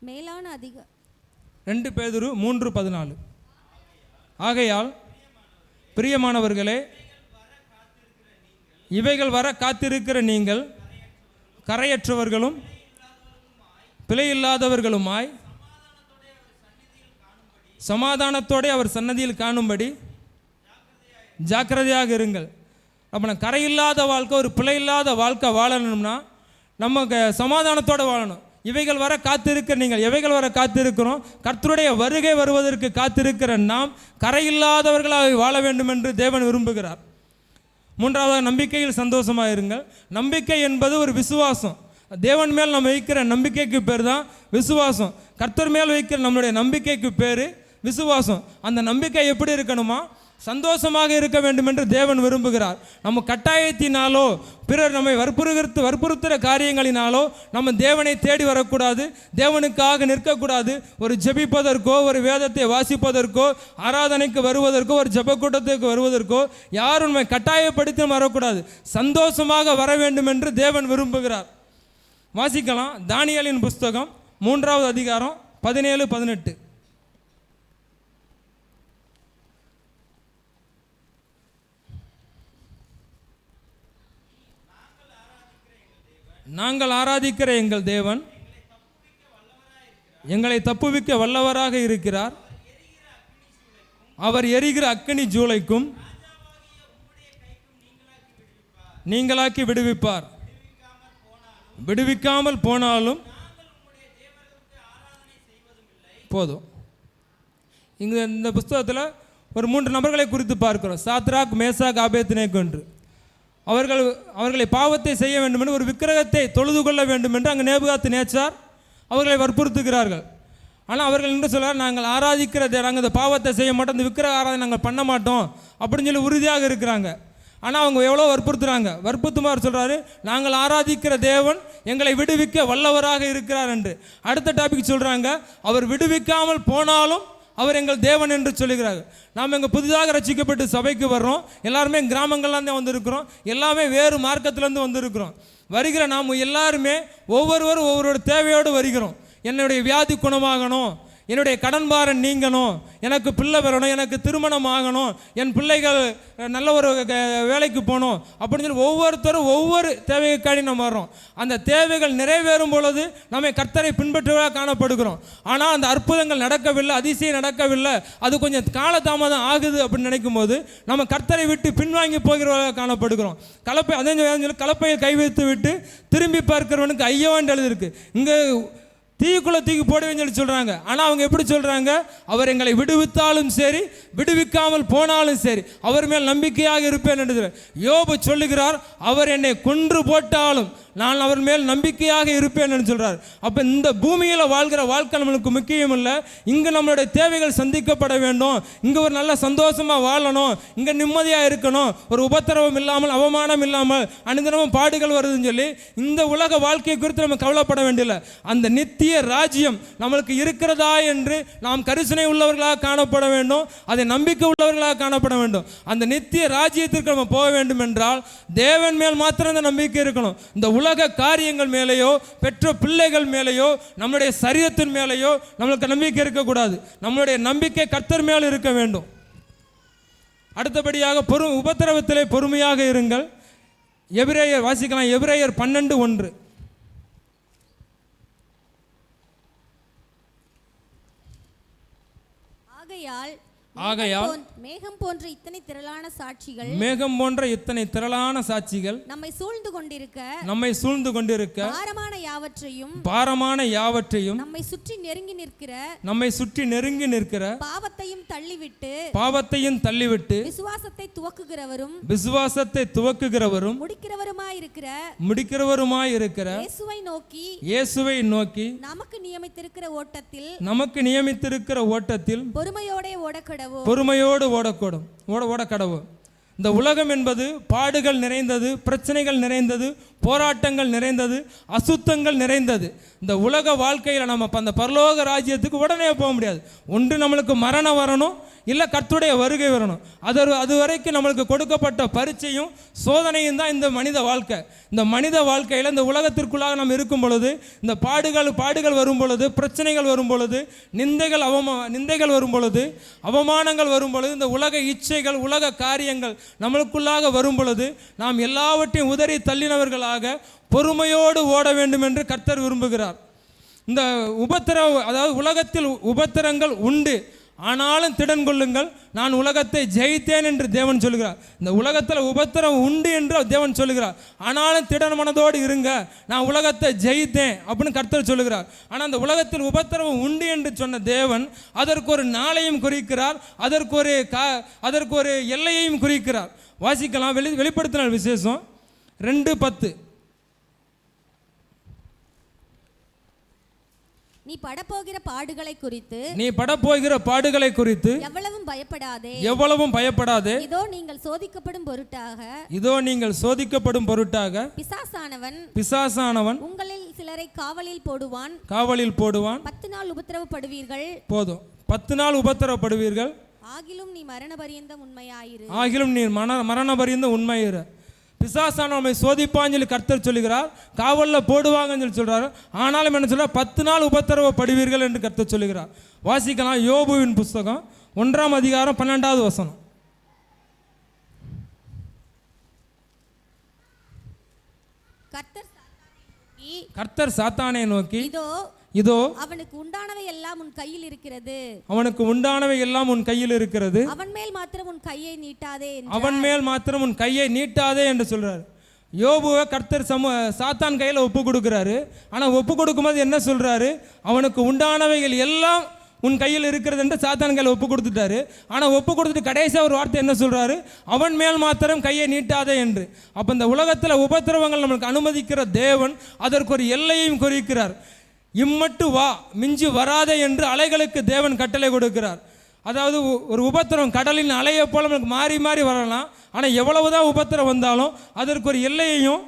மேலான 2 பேதுரு 3:14. ஆகையால் பிரியமானவர்களே, இவைகள் வர காத்திருக்கிற நீங்கள் கரையற்றவர்களும் பிழையில்லாதவர்களுமாய் சமாதானத்தோடு அவர் சன்னதியில் காணும்படி ஜாக்கிரதையாக இருங்கள். அப்போ நான் கரையில்லாத வாழ்க்கை, ஒரு பிழை இல்லாத வாழ்க்கை வாழணும்னா நம்ம சமாதானத்தோடு வாழணும். இவைகள் வர காத்திருக்கிற நீங்கள், எவைகள் வர காத்திருக்கிறோம்? கர்த்தருடைய வருகை வருவதற்கு காத்திருக்கிற நாம் கரையில்லாதவர்களாக வாழ வேண்டும் என்று தேவன் விரும்புகிறார். மூன்றாவது, நம்பிக்கையில் சந்தோஷமாக இருங்கள். நம்பிக்கை என்பது ஒரு விசுவாசம். தேவன் மேல் நம்ம வைக்கிற நம்பிக்கைக்கு பேர் தான் விசுவாசம். கர்த்தர் மேல் வைக்கிற நம்மளுடைய நம்பிக்கைக்கு பேர் விசுவாசம். அந்த நம்பிக்கை எப்படி இருக்கணுமா? சந்தோஷமாக இருக்க வேண்டும் என்று தேவன் விரும்புகிறார். நம்ம கட்டாயத்தினாலோ பிறர் நம்மை வற்புறுத்துகிற காரியங்களினாலோ நம்ம தேவனை தேடி வரக்கூடாது, தேவனுக்காக நிற்கக்கூடாது. ஒரு ஜெபிப்பதற்கோ, ஒரு வேதத்தை வாசிப்பதற்கோ, ஆராதனைக்கு வருவதற்கோ, ஒரு ஜெப கூட்டத்துக்கு வருவதற்கோ யாரும் நம்மை கட்டாயப்படுத்தி வரக்கூடாது. சந்தோஷமாக வர வேண்டும் என்று தேவன் விரும்புகிறார். வாசிக்கலாம், தானியேலின் புஸ்தகம் 3வது அதிகாரம் 17-18. நாங்கள் ஆராதிக்கிற எங்கள் தேவன் எங்களை தப்புவிக்க வல்லவராக இருக்கிறார். அவர் எரிகிற அக்கினி ஜூளைக்கும் நீங்களாக்கி விடுவிப்பார். விடுவிக்காமல் போனாலும் போதும். இங்கு இந்த புஸ்தகத்தில் ஒரு 3 நபர்களை குறித்து பார்க்கிறோம். சாத்ராக், மேசாக், ஆபேத்நேகோ என்று. அவர்களை பாவத்தை செய்ய வேண்டும் என்று, ஒரு விக்கிரகத்தை தொழுது கொள்ள வேண்டும் என்று அங்கே நேபுகாத்நேச்சார் அவர்களை வற்புறுத்துகிறார்கள். ஆனால் அவர்கள் என்று சொல்கிறார், நாங்கள் நாங்கள் இந்த பாவத்தை செய்ய மாட்டோம், இந்த விக்கிரக ஆராதனை நாங்கள் பண்ண மாட்டோம் அப்படின்னு சொல்லி உறுதியாக இருக்கிறாங்க. ஆனால் அவங்க எவ்வளோ வற்புறுத்துமாறு சொல்கிறாரு, நாங்கள் ஆராதிக்கிற தேவன் எங்களை விடுவிக்க வல்லவராக இருக்கிறார் என்று. அடுத்த டாபிக் சொல்கிறாங்க, அவர் விடுவிக்காமல் போனாலும் அவர் எங்கள் தேவன் என்று சொல்லுகிறார்கள். நாம் எங்கள் புதிதாக ரசிக்கப்பட்டு சபைக்கு வர்றோம், எல்லாருமே கிராமங்கள்லாம் தான் வந்திருக்கிறோம், எல்லாமே வேறு மார்க்கத்திலேருந்து வந்திருக்கிறோம். வருகிற நாம் எல்லாருமே ஒவ்வொருவரும் ஒவ்வொரு தேவையோடு வருகிறோம். என்னுடைய வியாதி குணமாகணும், என்னுடைய கடன் பாரம் நீங்கணும், எனக்கு பிள்ளை பெறணும், எனக்கு திருமணம் ஆகணும், என் பிள்ளைகள் நல்ல ஒரு வேலைக்கு போகணும் அப்படின்னு சொல்லி ஒவ்வொருத்தரும் ஒவ்வொரு தேவைக்காடி நம்ம வர்றோம். அந்த தேவைகள் நிறைவேறும் பொழுது நம்ம கர்த்தரை பின்பற்றுவதாக காணப்படுகிறோம். ஆனால் அந்த அற்புதங்கள் நடக்கவில்லை, அதிசயம் நடக்கவில்லை, அது கொஞ்சம் காலதாமதம் ஆகுது அப்படின்னு நினைக்கும் போது நம்ம கர்த்தரை விட்டு பின்வாங்கி போகிறவர்களாக காணப்படுகிறோம். கலப்பையை கை வைத்து விட்டு திரும்பி பார்க்கிறவனுக்கு ஐயோ என்று எழுதியிருக்கு. இங்கே தீக்குள்ள தூக்கி போடுவேன்னு சொல்லி சொல்கிறாங்க. ஆனால் அவங்க எப்படி சொல்கிறாங்க, அவர் எங்களை விடுவித்தாலும் சரி, விடுவிக்காமல் போனாலும் சரி, அவர் மேல் நம்பிக்கையாக இருப்பேன் என்று யோபு சொல்லுகிறார். அவர் என்னை கொன்று போட்டாலும் நான் அவர் மேல் நம்பிக்கையாக இருப்பேன் என்று சொல்கிறார். அப்போ இந்த பூமியில் வாழ்கிற வாழ்க்கை நம்மளுக்கு முக்கியம் இல்லை. இங்கே நம்மளுடைய தேவைகள் சந்திக்கப்பட வேண்டும், இங்கே ஒரு நல்ல சந்தோஷமாக வாழணும், இங்கே நிம்மதியாக இருக்கணும், ஒரு உபத்திரவம் இல்லாமல், அவமானம் இல்லாமல், அனுதினமும் பாடுகள் வருதுன்னு சொல்லி இந்த உலக வாழ்க்கையை குறித்து நம்ம கவலைப்பட வேண்டியதில்லை. அந்த நித்திய ராஜ்யம் நம்மளுக்கு இருக்கிறதா என்று நாம் கரிசனை உள்ளவர்களாக காணப்பட வேண்டும், அதை நம்பிக்கை உள்ளவர்களாக காணப்பட வேண்டும். அந்த நித்திய ராஜ்யத்திற்கு நம்ம போக வேண்டும் என்றால் தேவன் மேல் மாத்திரம் அந்த நம்பிக்கை இருக்கணும். இந்த உலக காரியங்கள் மேலேயோ, பெற்ற பிள்ளைகள் மேலேயோ, நம்முடைய சரீரத்தின் மேலேயோ நம்மளுக்கு நம்பிக்கை இருக்கக்கூடாது. நம்மளுடைய நம்பிக்கை கர்த்தர் மேல் இருக்க வேண்டும். அடுத்தபடியாக உபத்திரவத்திலே பொறுமையாக இருங்கள். எபிரேயர் வாசிக்கலாம், எபிரேயர் 12:1. ஆகையால் மேகம் போன்ற இத்தனை திரளான சாட்சிகள் நம்மை சூழ்ந்து கொண்டிருக்க பாரமான யாவற்றையும் நம்மை சுற்றி நெருங்கி நிற்கிற பாவத்தையும் தள்ளிவிட்டு விசுவாசத்தை துவக்குகிறவரும் முடிக்கிறவருமாயிருக்கிற இயேசுவை நோக்கி நமக்கு நியமித்திருக்கிற ஓட்டத்தில் பொறுமையோடு ஓடக்கடவும். இந்த உலகம் என்பது பாடுகள் நிறைந்தது, பிரச்சனைகள் நிறைந்தது, போராட்டங்கள் நிறைந்தது, அசுத்தங்கள் நிறைந்தது. இந்த உலக வாழ்க்கையில் நம்ம அந்த பரலோக ராஜ்யத்துக்கு உடனே போக முடியாது. ஒன்று நம்மளுக்கு மரணம் வரணும், இல்லை கர்த்தருடைய வருகை வரணும். அது வரைக்கும் நம்மளுக்கு கொடுக்கப்பட்ட பரீட்சையும் சோதனையும் தான் இந்த மனித வாழ்க்கை. இந்த மனித வாழ்க்கையில் இந்த உலகத்திற்குள்ளாக நம்ம இருக்கும் பொழுது, இந்த பாடுகள் வரும் பொழுது, பிரச்சனைகள் வரும் பொழுது, நிந்தைகள் வரும் பொழுது, அவமானங்கள் வரும் பொழுது, இந்த உலக இச்சைகள், உலக காரியங்கள் நம்மளுக்குள்ளாக வரும் பொழுது நாம் எல்லாவற்றையும் உதறி தள்ளினவர்களாக பொறுமையோடு ஓட வேண்டும் என்று கர்த்தர் விரும்புகிறார். இந்த அதாவது உலகத்தில் உபத்திரங்கள் உண்டு, ஆனாலும் திடன் கொள்ளுங்கள், நான் உலகத்தை ஜெயித்தேன் என்று தேவன் சொல்கிறார். இந்த உலகத்தில் உபத்திரம் உண்டு என்று தேவன் சொல்கிறார், ஆனாலும் திடன் மனதோடு இருங்க, நான் உலகத்தை ஜெயித்தேன் அப்படின்னு கர்த்தர் சொல்லுகிறார். ஆனால் அந்த உலகத்தில் உபத்திரம் உண்டு என்று சொன்ன தேவன் அதற்கு ஒரு நாளையும் குறிக்கிறார், அதற்கு ஒரு எல்லையையும் குறிக்கிறார். வாசிக்கலாம், வெளிப்படுத்தின விசேஷம் 2:10. நீ படப்போகிற பாடுகளை குறித்து எவ்வளவும் பயப்படாதே. இதோ நீங்கள் சோதிக்கப்படும் பொருட்டாக பிசாசானவன் உங்களில் சிலரை காவலில் போடுவான். 10 நாள் உபத்திரவப்படுவீர்கள். போதும், 10 நாள் உபத்திரவப்படுவீர்கள். ஆகிலும் நீ மரண பரியந்தம் உண்மையிரு. பிசாசான நம்மை சோதிப்பான்னு சொல்லி கர்த்தர் சொல்லுகிறார், காவலில் போடுவாங்கன்னு சொல்லி சொல்றாரு. ஆனாலும் என்ன சொல்றார், 10 நாள் உபத்திரவப்படுவீர்கள் என்று கர்த்தர் சொல்லுகிறார். வாசிக்கலாம் யோபுவின் புஸ்தகம் 1ஆம் அதிகாரம் 12வது வசனம். கர்த்தர் சாத்தானை நோக்கி, இதோ அவனுக்கு உண்டானவை எல்லாம் உன் கையில் இருக்கிறது. அவன் மேல் மாத்திரம் உன் கையை நீட்டாதே என்று சொல்றாரு. யோபுவை கர்த்தர் சாத்தான் கையில் ஒப்பு கொடுக்கிறாரு. ஆனால் ஒப்பு கொடுக்கும்போது என்ன சொல்றாரு, அவனுக்கு உண்டானவைகள் எல்லாம் உன் கையில் இருக்கிறது என்று சாத்தான் கையில் ஒப்பு கொடுத்துட்டாரு. ஆனால் ஒப்பு கொடுத்துட்டு கடைசியாக ஒரு வார்த்தை என்ன சொல்றாரு, அவன் மேல் மாத்திரம் கையை நீட்டாதே என்று. அப்போ இந்த உலகத்தில் உபத்திரவங்கள் நம்மளுக்கு அனுமதிக்கிற தேவன் அதற்கு ஒரு எல்லையையும் குறிக்கிறார். இம்மட்டு வா, மிஞ்சி வராதே என்று அலைகளுக்கு தேவன் கட்டளை கொடுக்கிறார். அதாவது ஒரு உபத்திரம் கடலின் அலையை போல நமக்கு மாறி மாறி வரலாம். ஆனால் எவ்வளவுதான் உபத்திரம் வந்தாலும் அதற்கு ஒரு எல்லையையும்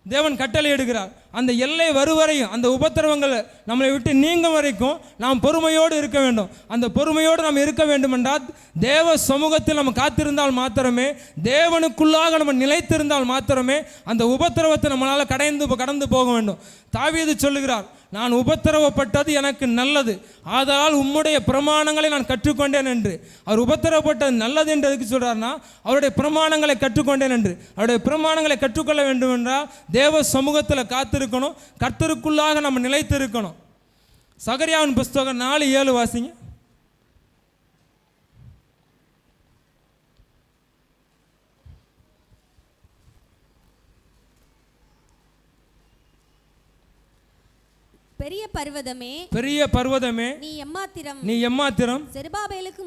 தேவன் கட்டளை எடுக்கிறார். அந்த எல்லை வருவரையும், அந்த உபத்திரவங்கள் நம்மளை விட்டு நீங்கும் வரைக்கும் நாம் பொறுமையோடு இருக்க வேண்டும். அந்த பொறுமையோடு நாம் இருக்க வேண்டும் என்றால் தேவ சமூகத்தில் நம்ம காத்திருந்தால் மாத்திரமே, தேவனுக்குள்ளாக நம்ம நிலைத்திருந்தால் மாத்திரமே அந்த உபத்திரவத்தை நம்மளால் கடந்து போக வேண்டும். தாவீது சொல்லுகிறார், நான் உபத்திரவப்பட்டது எனக்கு நல்லது, ஆதலால் உம்முடைய பிரமாணங்களை நான் கற்றுக்கொண்டேன் என்று. அவர் உபத்திரவப்பட்டது நல்லது என்று எதுக்கு சொல்றாருன்னா, அவருடைய பிரமாணங்களை கற்றுக்கொண்டேன் என்று. அவருடைய பிரமாணங்களை கற்றுக்கொள்ள வேண்டும் என்றால் தேவ சமூகத்தில் காத்திருக்கணும், கர்த்தருக்குள்ளாக நம்ம நிலைத்து இருக்கணும். சகரியாவின் புஸ்தகம் 4:7 வாசிங்க. பெரிய பர்வதமே நீ எம்மாத்திரம் செருபாபேலுக்கு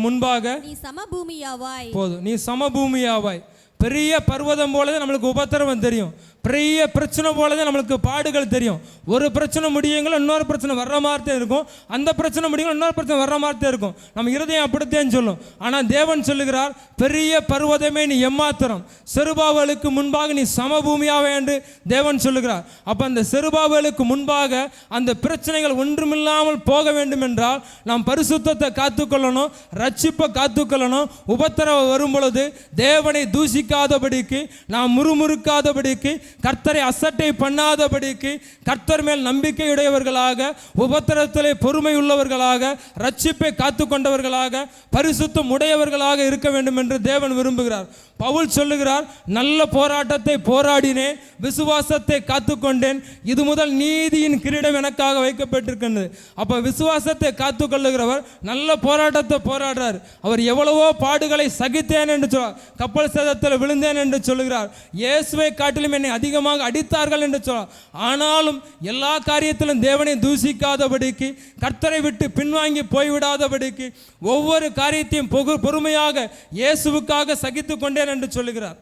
முன்பாக நீ சமபூமியாவாய். போதும், நீ சமபூமியாவாய். பெரிய பர்வதம் போலதான் நம்மளுக்கு உபத்திரவம் தெரியும், பெரிய பிரச்சனை போலதான் நம்மளுக்கு பாடுகள் தெரியும். ஒரு பிரச்சனை முடியுங்களோ இன்னொரு பிரச்சனை வர்ற மாதிரி இருக்கும், அந்த பிரச்சனை முடியுங்களோ இன்னொரு பிரச்சனை வர்ற மாதிரி இருக்கும். நம்ம இருதயம் அப்படித்தான் சொல்லும். ஆனால் தேவன் சொல்லுகிறார், பெரிய பர்வதமே நீ எம்மாத்திரம், செருபாபேலுக்கு முன்பாக நீ சமபூமியாவே என்று தேவன் சொல்லுகிறார். அப்போ அந்த செருபாபேலுக்கு முன்பாக அந்த பிரச்சனைகள் ஒன்றுமில்லாமல் போக வேண்டும் என்றால் நாம் பரிசுத்தத்தை காத்துக்கொள்ளணும், ரட்சிப்பை காத்துக்கொள்ளணும். உபத்திரவம் வரும் பொழுது தேவனை தூசிக்காதபடிக்கு, நாம் முறுமுறுக்காதபடிக்கு, கர்த்தரை அசட்டை பண்ணாதபடிக்கு, கர்த்தர் மேல் நம்பிக்கையுடையவர்களாக, உபத்திரத்திலே பொறுமை உள்ளவர்களாக, ரட்சிப்பை காத்து கொண்டவர்களாக, பரிசுத்தம் உடையவர்களாக இருக்க வேண்டும் என்று தேவன் விரும்புகிறார். பவுல் சொல்லுகிறார், நல்ல போராட்டத்தை போராடினேன், விசுவாசத்தை காத்துக்கொண்டேன், இது முதல் நீதியின் கிரீடம் எனக்காக வைக்கப்பட்டிருக்கின்றது. அப்போ விசுவாசத்தை காத்துக்கொள்ளுகிறவர் நல்ல போராட்டத்தை போராடுறார். அவர் எவ்வளவோ பாடுகளை சகித்தேன் என்று சொல்றார், கப்பல் சேதத்தில் விழுந்தேன் என்று சொல்லுகிறார், இயேசுவை காட்டிலும் என்னை அதிகமாக அடித்தார்கள் என்று சொல்றார். ஆனாலும் எல்லா காரியத்திலும் தேவனை தூசிக்காதபடிக்கு, கர்த்தரை விட்டு பின்வாங்கி போய்விடாதபடிக்கு, ஒவ்வொரு காரியத்தையும் பொறுமையாக இயேசுவுக்காக சகித்து கொண்டேன் என்று சொல்லுகிறார்.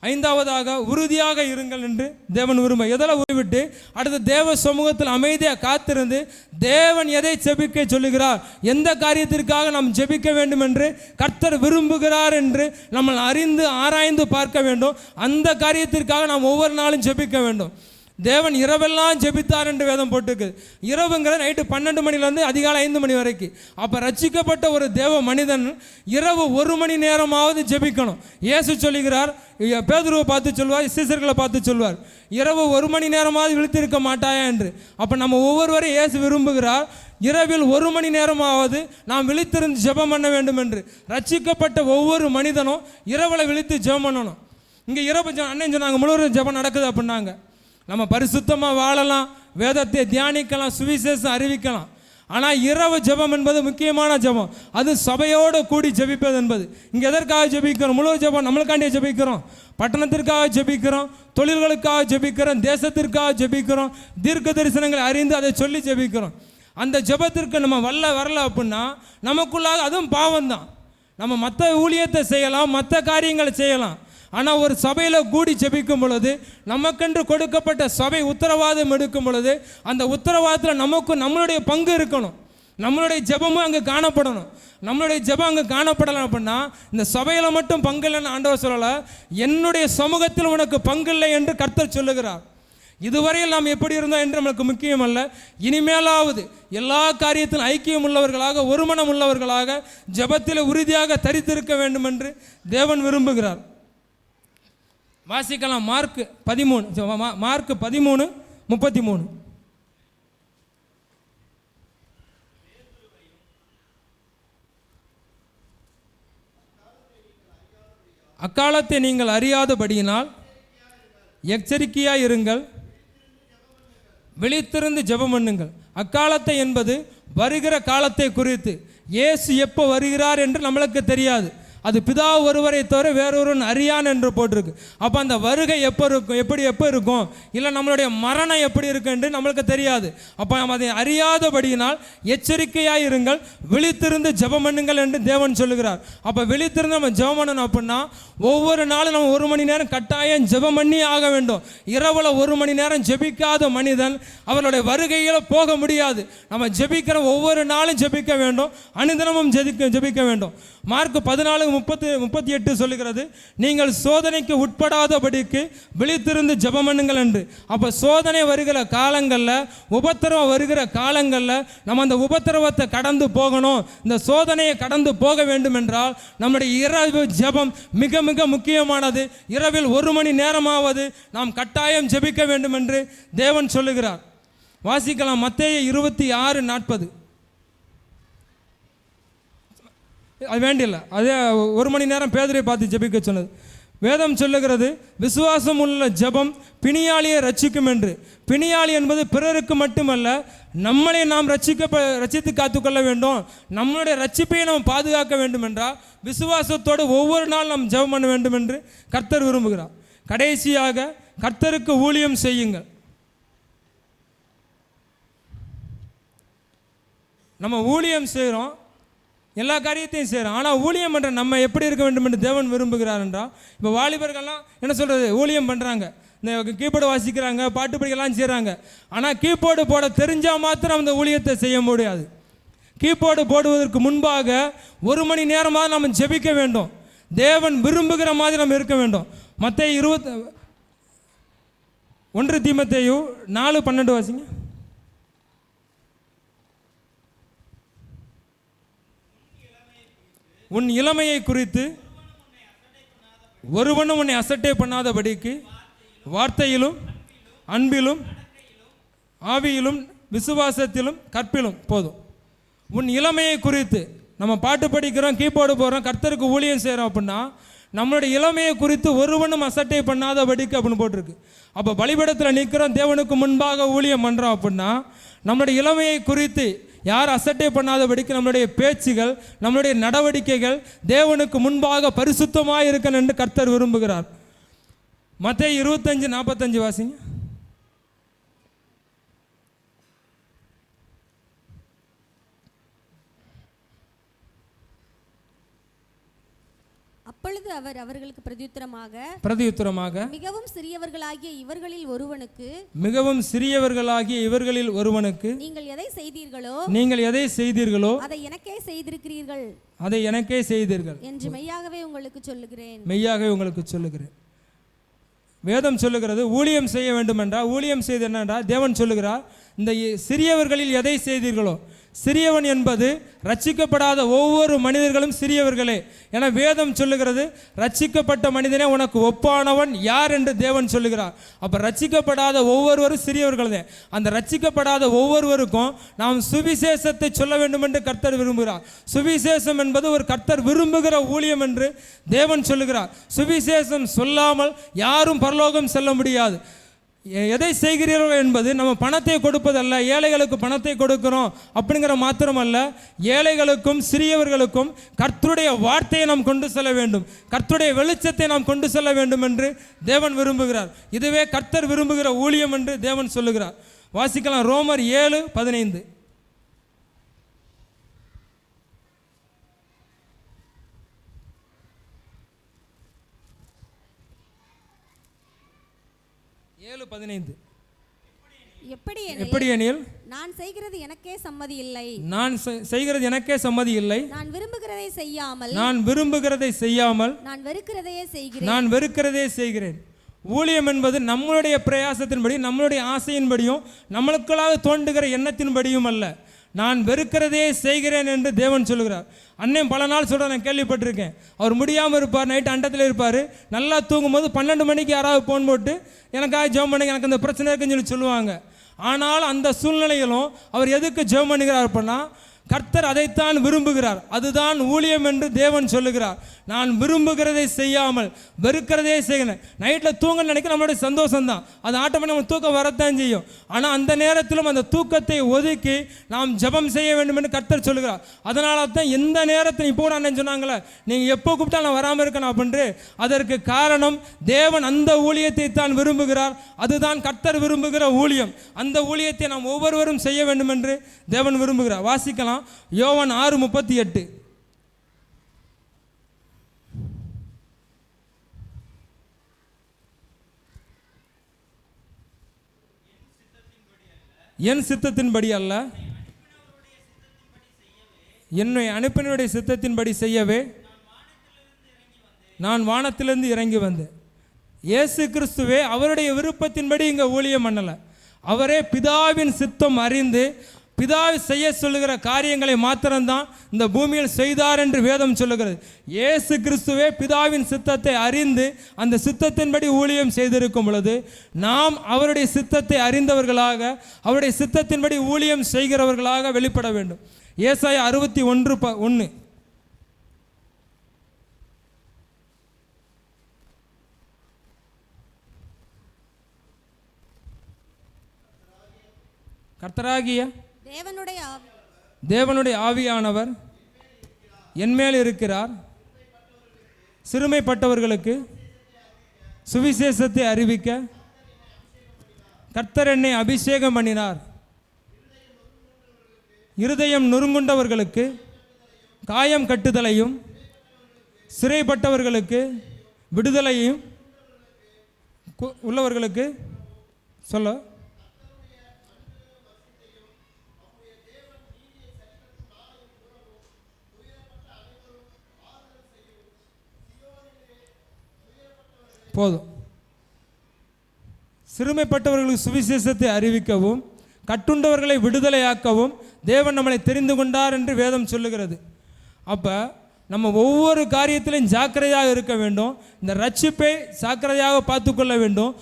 5வதாக உறுதியாக இருங்கள் என்று தேவன் விரும்ப. எதில் உருவிட்டு அடுத்த தேவ சமூகத்தில் அமைதியாக காத்திருந்து தேவன் எதை ஜெபிக்க சொல்லுகிறார், எந்த காரியத்திற்காக நாம் ஜெபிக்க வேண்டும் என்று கர்த்தர் விரும்புகிறார் என்று நம்ம அறிந்து ஆராய்ந்து பார்க்க வேண்டும். அந்த காரியத்திற்காக நாம் ஒவ்வொரு நாளும் ஜெபிக்க வேண்டும். தேவன் இரவெல்லாம் ஜெபித்தார் என்று வேதம் போட்டுக்கு. இரவுங்கிற நைட்டு 12 மணிலேருந்து அதிகாலை 5 மணி வரைக்கும். அப்போ ரட்சிக்கப்பட்ட ஒரு தேவ மனிதன் இரவு 1 மணி நேரமாவது ஜெபிக்கணும். இயேசு சொல்லுகிறார், பேதுருவை பார்த்து சொல்வார், சீசர்களை பார்த்து சொல்வார், இரவு 1 மணி நேரமாவது விழித்திருக்க மாட்டாயா என்று. அப்போ நம்ம ஒவ்வொருவரையும் இயேசு விரும்புகிறார், இரவில் 1 மணி நேரமாவது நாம் விழித்திருந்து ஜெபம் பண்ண வேண்டும் என்று. ரட்சிக்கப்பட்ட ஒவ்வொரு மனிதனும் இரவில் விழித்து ஜெபம் பண்ணணும். இங்கே இரவு அண்ணன் சொன்னாங்க, முழுவதும் ஜெபம் நடக்குது அப்படின்னாங்க. நம்ம பரிசுத்தமாக வாழலாம், வேதத்தை தியானிக்கலாம், சுவிசேஷம் அறிவிக்கலாம். ஆனால் இரவு ஜெபம் என்பது முக்கியமான ஜெபம். அது சபையோடு கூடி ஜெபிப்பது என்பது. இங்கே எதற்காக ஜெபிக்கிறோம்? முழு ஜெபம் நம்மளுக்காண்டியே ஜெபிக்கிறோம், பட்டணத்திற்காக ஜெபிக்கிறோம், தொழில்களுக்காக ஜெபிக்கிறோம், தேசத்திற்காக ஜெபிக்கிறோம், தீர்க்க தரிசனங்களை அறிந்து அதை சொல்லி ஜெபிக்கிறோம். அந்த ஜெபத்திற்கு நம்ம வரல அப்படின்னா நமக்குள்ளாக அதுவும் பாவம் தான். நம்ம மற்ற ஊழியத்தை செய்யலாம், மற்ற காரியங்களை செய்யலாம். ஆனால் ஒரு சபையில் கூடி ஜெபிக்கும் பொழுது நமக்கென்று கொடுக்கப்பட்ட சபை உத்தரவாதம் எடுக்கும் பொழுது அந்த உத்தரவாதத்தில் நமக்கு நம்மளுடைய பங்கு இருக்கணும். நம்மளுடைய ஜெபமும் அங்கே காணப்படணும். நம்மளுடைய ஜெபம் அங்கே காணப்படலாம் அப்படின்னா இந்த சபையில் மட்டும் பங்கு இல்லைன்னு ஆண்டவர் சொல்லலை, என்னுடைய சமூகத்தில் உனக்கு பங்கு இல்லை என்று கர்த்தர் சொல்லுகிறார். இதுவரையில் நாம் எப்படி இருந்தோம் என்று நமக்கு முக்கியம் அல்ல. இனிமேலாவது எல்லா காரியத்திலும் ஐக்கியம் உள்ளவர்களாக, ஒருமனம் உள்ளவர்களாக, ஜெபத்தில் உறுதியாக தரித்திருக்க வேண்டும் என்று தேவன் விரும்புகிறார். வாசிக்கலாம் மார்க் 13:33. அக்காலத்தை நீங்கள் அறியாதபடியினால் எச்சரிக்கையாய் இருங்கள், விழித்திருந்து ஜெபம் பண்ணுங்கள். அக்காலத்தை என்பது வருகிற காலத்தை குறித்து. இயேசு எப்போ வருகிறார் என்று நம்மளுக்கு தெரியாது. அது பிதா ஒருவரை தவிர வேறொருவன் அறியான் என்று போட்டிருக்கு. அப்போ அந்த வருகை எப்போ இருக்கும், எப்போ இருக்கும், இல்லை நம்மளுடைய மரணம் எப்படி இருக்கு என்று நம்மளுக்கு தெரியாது. அப்போ நம்ம அதை அறியாதபடியினால் எச்சரிக்கையாக இருங்கள், விழித்திருந்து ஜெபம் பண்ணுங்கள் என்று தேவன் சொல்லுகிறார். அப்போ விழித்திருந்து நம்ம ஜெபம் பண்ணணும் அப்படின்னா ஒவ்வொரு நாளும் நம்ம 1 மணி நேரம் கட்டாயம் ஜெபம் பண்ணி ஆக வேண்டும். இரவில் 1 மணி நேரம் ஜெபிக்காத மனிதன் அவருடைய வருகையில் போக முடியாது. நம்ம ஜெபிக்கிற ஒவ்வொரு நாளும் ஜெபிக்க வேண்டும், அனுதினமும் ஜெபிக்க வேண்டும். மார்க் 14:38 சொல்லுகிறது, நீங்கள் சோதனைக்கு உட்படாதபடிக்கு விழித்திருந்து ஜெபம் பண்ணுங்கள் என்று. அப்போ சோதனை வருகிற காலங்களில், உபத்திரவம் வருகிற காலங்களில் நம்ம அந்த உபத்திரவத்தை கடந்து போகணும். இந்த சோதனையை கடந்து போக வேண்டும் என்றால் நம்முடைய இரவு ஜெபம் மிக மிக முக்கியமானது. இரவில் 1 மணி நேரமாவது நாம் கட்டாயம் ஜெபிக்க வேண்டும் என்று தேவன் சொல்லுகிறார். வாசிக்கலாம் மத்தேயு 26:40. அது வேண்டியில்லை, அதே 1 மணி நேரம் பேதுரை பார்த்து ஜெபிக்க சொன்னது. வேதம் சொல்லுகிறது, விசுவாசம் உள்ள ஜெபம் பிணியாளியை ரட்சிக்கும் என்று. பிணியாளி என்பது பிறருக்கு மட்டுமல்ல, நம்மளை நாம் ரட்சித்து காத்துக்கொள்ள வேண்டும். நம்மளுடைய ரட்சிப்பை நாம் பாதுகாக்க வேண்டும் என்றால் விசுவாசத்தோடு ஒவ்வொரு நாள் நாம் ஜெபம் பண்ண வேண்டும் என்று கர்த்தர் விரும்புகிறார். கடைசியாக கர்த்தருக்கு ஊழியம் செய்யுங்கள். நம்ம ஊழியம் செய்கிறோம், எல்லா காரியத்தையும் செய்கிறோம், ஆனால் ஊழியம் பண்ணுற நம்ம எப்படி இருக்க வேண்டும் என்று தேவன் விரும்புகிறார் என்றால், இப்போ வாலிபர்கள்லாம் என்ன சொல்கிறது, ஊழியம் பண்ணுறாங்க, இந்த கீபோர்டு வாசிக்கிறாங்க, பாட்டு படிக்கலாம் செய்கிறாங்க. ஆனால் கீபோர்டு போட தெரிஞ்சால் மாத்திரம் அந்த ஊழியத்தை செய்ய முடியாது. கீபோர்டு போடுவதற்கு முன்பாக 1 மணி நேரமாக நம்ம ஜெபிக்க வேண்டும். தேவன் விரும்புகிற மாதிரி நம்ம இருக்க வேண்டும். மத்தேயு 1 தீமோத்தேயு 4:12 வாசிங்க. உன் இளமையை குறித்து ஒருவனும் உன்னை அசட்டை பண்ணாதபடிக்கு வார்த்தையிலும் அன்பிலும் ஆவியிலும் விசுவாசத்திலும் கற்பிலும் போதும். உன் இளமையை குறித்து நம்ம பாட்டு படிக்கிறோம், கீபோர்டு போடுறோம், கர்த்தருக்கு ஊழியம் செய்கிறோம் அப்படின்னா நம்மளுடைய இளமையை குறித்து ஒருவனும் அசட்டை பண்ணாதபடிக்கு அப்படின்னு போட்டிருக்கு. அப்போ பலிபீடத்தில் நிற்கிறோம், தேவனுக்கு முன்பாக ஊழியம் பண்ணுறோம் அப்படின்னா நம்மளுடைய இளமையை குறித்து யார் அசட்டை பண்ணாதபடிக்கு நம்மளுடைய பேச்சுகள், நம்மளுடைய நடவடிக்கைகள் தேவனுக்கு முன்பாக பரிசுத்தமாக இருக்கணும் என்று கர்த்தர் விரும்புகிறார். மத்தேயு 25:45 வாசிங்க. அப்பொழுது அவர் அவர்களுக்கு பிரதியுத்தரமாக மிகவும் சிறியவர்களாகிய இவர்களில் ஒருவனுக்கு நீங்கள் எதை செய்தீர்களோ அதை எனக்கே செய்திருக்கிறீர்கள் என்று மெய்யாகவே உங்களுக்கு சொல்லுகிறேன். வேதம் சொல்லுகிறது ஊழியம் செய்ய வேண்டும் என்றால், ஊழியம் செய்து என்னென்றால் தேவன் சொல்லுகிறார், இந்த சிறியவர்களில் எதை செய்தீர்களோ. சிறியவன் என்பது ரட்சிக்கப்படாத ஒவ்வொரு மனிதர்களும் சிறியவர்களே என வேதம் சொல்லுகிறது. ரட்சிக்கப்பட்ட மனிதனே உனக்கு ஒப்பானவன் யார் என்று தேவன் சொல்லுகிறார். அப்போ ரட்சிக்கப்படாத ஒவ்வொருவரும் சிறியவர்களே. அந்த ரட்சிக்கப்படாத ஒவ்வொருவருக்கும் நாம் சுவிசேஷத்தை சொல்ல வேண்டும் என்று கர்த்தர் விரும்புகிறார். சுவிசேஷம் என்பது ஒரு கர்த்தர் விரும்புகிற ஊழியம் என்று தேவன் சொல்லுகிறார். சுவிசேஷம் சொல்லாமல் யாரும் பரலோகம் செல்ல முடியாது. எதை செய்கிறீர்கள் என்பது நம்ம பணத்தை கொடுப்பதல்ல, ஏழைகளுக்கு பணத்தை கொடுக்கிறோம் அப்படிங்கிற மாத்திரமல்ல, ஏழைகளுக்கும் சிறியவர்களுக்கும் கர்த்தருடைய வார்த்தையை நாம் கொண்டு செல்ல வேண்டும், கர்த்தருடைய வெளிச்சத்தை நாம் கொண்டு செல்ல வேண்டும் என்று தேவன் விரும்புகிறார். இதுவே கர்த்தர் விரும்புகிற ஊழியம் என்று தேவன் சொல்லுகிறார். வாசிக்கலாம் ரோமர் 7:15. 7:15. எப்படி எனில் நான் செய்கிறது எனக்கே சம்மதி இல்லை, நான் செய்கிறது எனக்கே சம்மதி இல்லை, நான் விரும்புகிறதை செய்யாமல் நான் வெறுக்கிறதையே செய்கிறேன். ஊழியம் என்பது நம்மளுடைய பிரயாசத்தின்படி, நம்மளுடைய ஆசையின்படியும், நம்மளுக்களாக தோன்றுகிற எண்ணத்தின்படியும் அல்ல, நான் வெறுக்கிறதே செய்கிறேன் என்று தேவன் சொல்லுகிறார். அண்ணன் பல நாள் சொல்கிற நான் கேள்விப்பட்டிருக்கேன். அவர் முடியாமல் இருப்பார், நைட்டு அண்டத்தில் இருப்பார், நல்லா தூங்கும்போது 12 மணிக்கு யாராவது ஃபோன் போட்டு எனக்காக ஜெபம் பண்ணி, எனக்கு அந்த பிரச்சனை இருக்குன்னு சொல்லுவாங்க. ஆனால் அந்த சூழ்நிலையிலும் அவர் எதுக்கு ஜெபம் பண்ணுகிறார் அப்படின்னா, கர்த்தர் அதைத்தான் விரும்புகிறார். அதுதான் ஊழியம் என்று தேவன் சொல்லுகிறார். நான் விரும்புகிறதை செய்யாமல் வெறுக்கிறதே செய்கிறேன். நைட்டில் தூங்க நினைக்க நம்மளுடைய சந்தோஷம்தான், அது ஆட்டோமேட்டிக் நம்ம தூக்கம் வரத்தான் செய்யும். ஆனால் அந்த நேரத்திலும் அந்த தூக்கத்தை ஒதுக்கி நாம் ஜெபம் செய்ய வேண்டும் என்று கர்த்தர் சொல்லுகிறார். அதனால தான் எந்த நேரத்தில் இப்போ நான் சொன்னாங்களே, நீங்கள் எப்போ கூப்பிட்டா நான் வராமல் இருக்கணும் அப்படின்ட்டு, அதற்கு காரணம் தேவன் அந்த ஊழியத்தை தான் விரும்புகிறார். அதுதான் கர்த்தர் விரும்புகிற ஊழியம். அந்த ஊழியத்தை நாம் ஒவ்வொருவரும் செய்ய வேண்டும் என்று தேவன் விரும்புகிறார். வாசிக்கலாம், யோவான் 6:38. என் சித்தத்தின்படி அல்ல, என்னை அனுப்பினவருடைய சித்தத்தின்படி செய்யவே நான் வானத்திலிருந்து இறங்கி வந்தேன். இயேசு கிறிஸ்துவே அவருடைய விருப்பத்தின்படி இங்கே ஊழியம் பண்ணலை. அவரே பிதாவின் சித்தம் அறிந்து பிதா செய்ய சொல்லுகிற காரியங்களை மாத்திரம்தான் இந்த பூமியில் செய்தார் என்று வேதம் சொல்லுகிறது. இயேசு கிறிஸ்துவே பிதாவின் சித்தத்தை அறிந்து அந்த சித்தத்தின்படி ஊழியம் செய்திருக்கும் பொழுது நாம் அவருடைய சித்தத்தை அறிந்தவர்களாக, அவருடைய சித்தத்தின்படி ஊழியம் செய்கிறவர்களாக வெளிப்பட வேண்டும். ஏசாயா 61:1. கர்த்தராகிய தேவனுடைய ஆவியானவர் என்மேல் இருக்கிறார், சிறுமைப்பட்டவர்களுக்கு சுவிசேஷத்தை அறிவிக்க கர்த்தர் என்னை அபிஷேகம் பண்ணினார், இருதயம் நொறுங்குண்டவர்களுக்கு காயம் கட்டுதலையும், சிறைப்பட்டவர்களுக்கு விடுதலையும் உள்ளவர்களுக்கு சொல்ல போதும். சிறுமைப்பட்டவர்களுக்கு சுவிசேஷத்தை அறிவிக்கவும் கட்டுண்டவர்களை விடுதலையாக்கவும் தேவன் நம்மளை தெரிந்து கொண்டார் என்று வேதம் சொல்லுகிறது. அப்போ நம்ம ஒவ்வொரு காரியத்திலையும் ஜாக்கிரதையாக இருக்க வேண்டும். இந்த ரட்சிப்பை ஜாக்கிரதையாக பார்த்து கொள்ள வேண்டும்.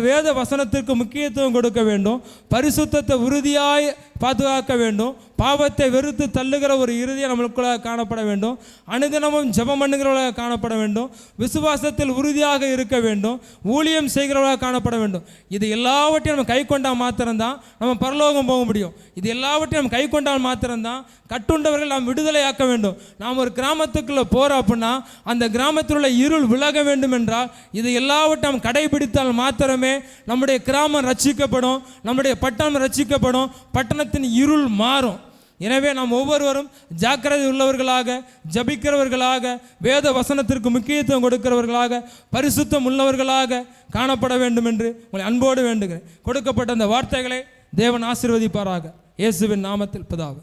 வேத வசனத்திற்கு முக்கியத்துவம் கொடுக்க வேண்டும். பரிசுத்தத்தை உறுதியாய் பாதுகாக்க வேண்டும். பாவத்தை வெறுத்து தள்ளுகிற ஒரு இறுதியை நம்மளுக்குள்ளாக காணப்பட வேண்டும். அனுதினமும் ஜெபம் பண்ணுகிறவர்களாக காணப்பட வேண்டும். விசுவாசத்தில் உறுதியாக இருக்க வேண்டும். ஊழியம் செய்கிறவர்களாக காணப்பட வேண்டும். இது எல்லாவற்றையும் நம்ம கை கொண்டால் மாத்திரம்தான் நம்ம பரலோகம் போக முடியும். இது எல்லாவற்றையும் நம்ம கை கொண்டால் மாத்திரம்தான் கட்டுண்டவர்கள் நாம் விடுதலையாக்க வேண்டும். நாம் ஒரு கிராமத்துக்குள்ளே போகிறோம் அப்படின்னா அந்த கிராமத்தில் உள்ள இருள் விலக வேண்டும் என்றால் இது எல்லாவற்றையும் நாம் கடைபிடித்தால் மாத்திரமே நம்முடைய கிராமம் ரட்சிக்கப்படும், நம்முடைய பட்டணம் ரட்சிக்கப்படும், பட்டணத்தின் இருள் மாறும். எனவே நாம் ஒவ்வொருவரும் ஜாக்கிரதை உள்ளவர்களாக, ஜபிக்கிறவர்களாக, வேத வசனத்திற்கு முக்கியத்துவம் கொடுக்கிறவர்களாக, பரிசுத்தம் உள்ளவர்களாக காணப்பட வேண்டும் என்று உங்களை அன்போடு வேண்டுகிறேன். கொடுக்கப்பட்ட அந்த வார்த்தைகளை தேவன் ஆசீர்வதிப்பாராக. இயேசுவின் நாமத்தில் பிதாவே.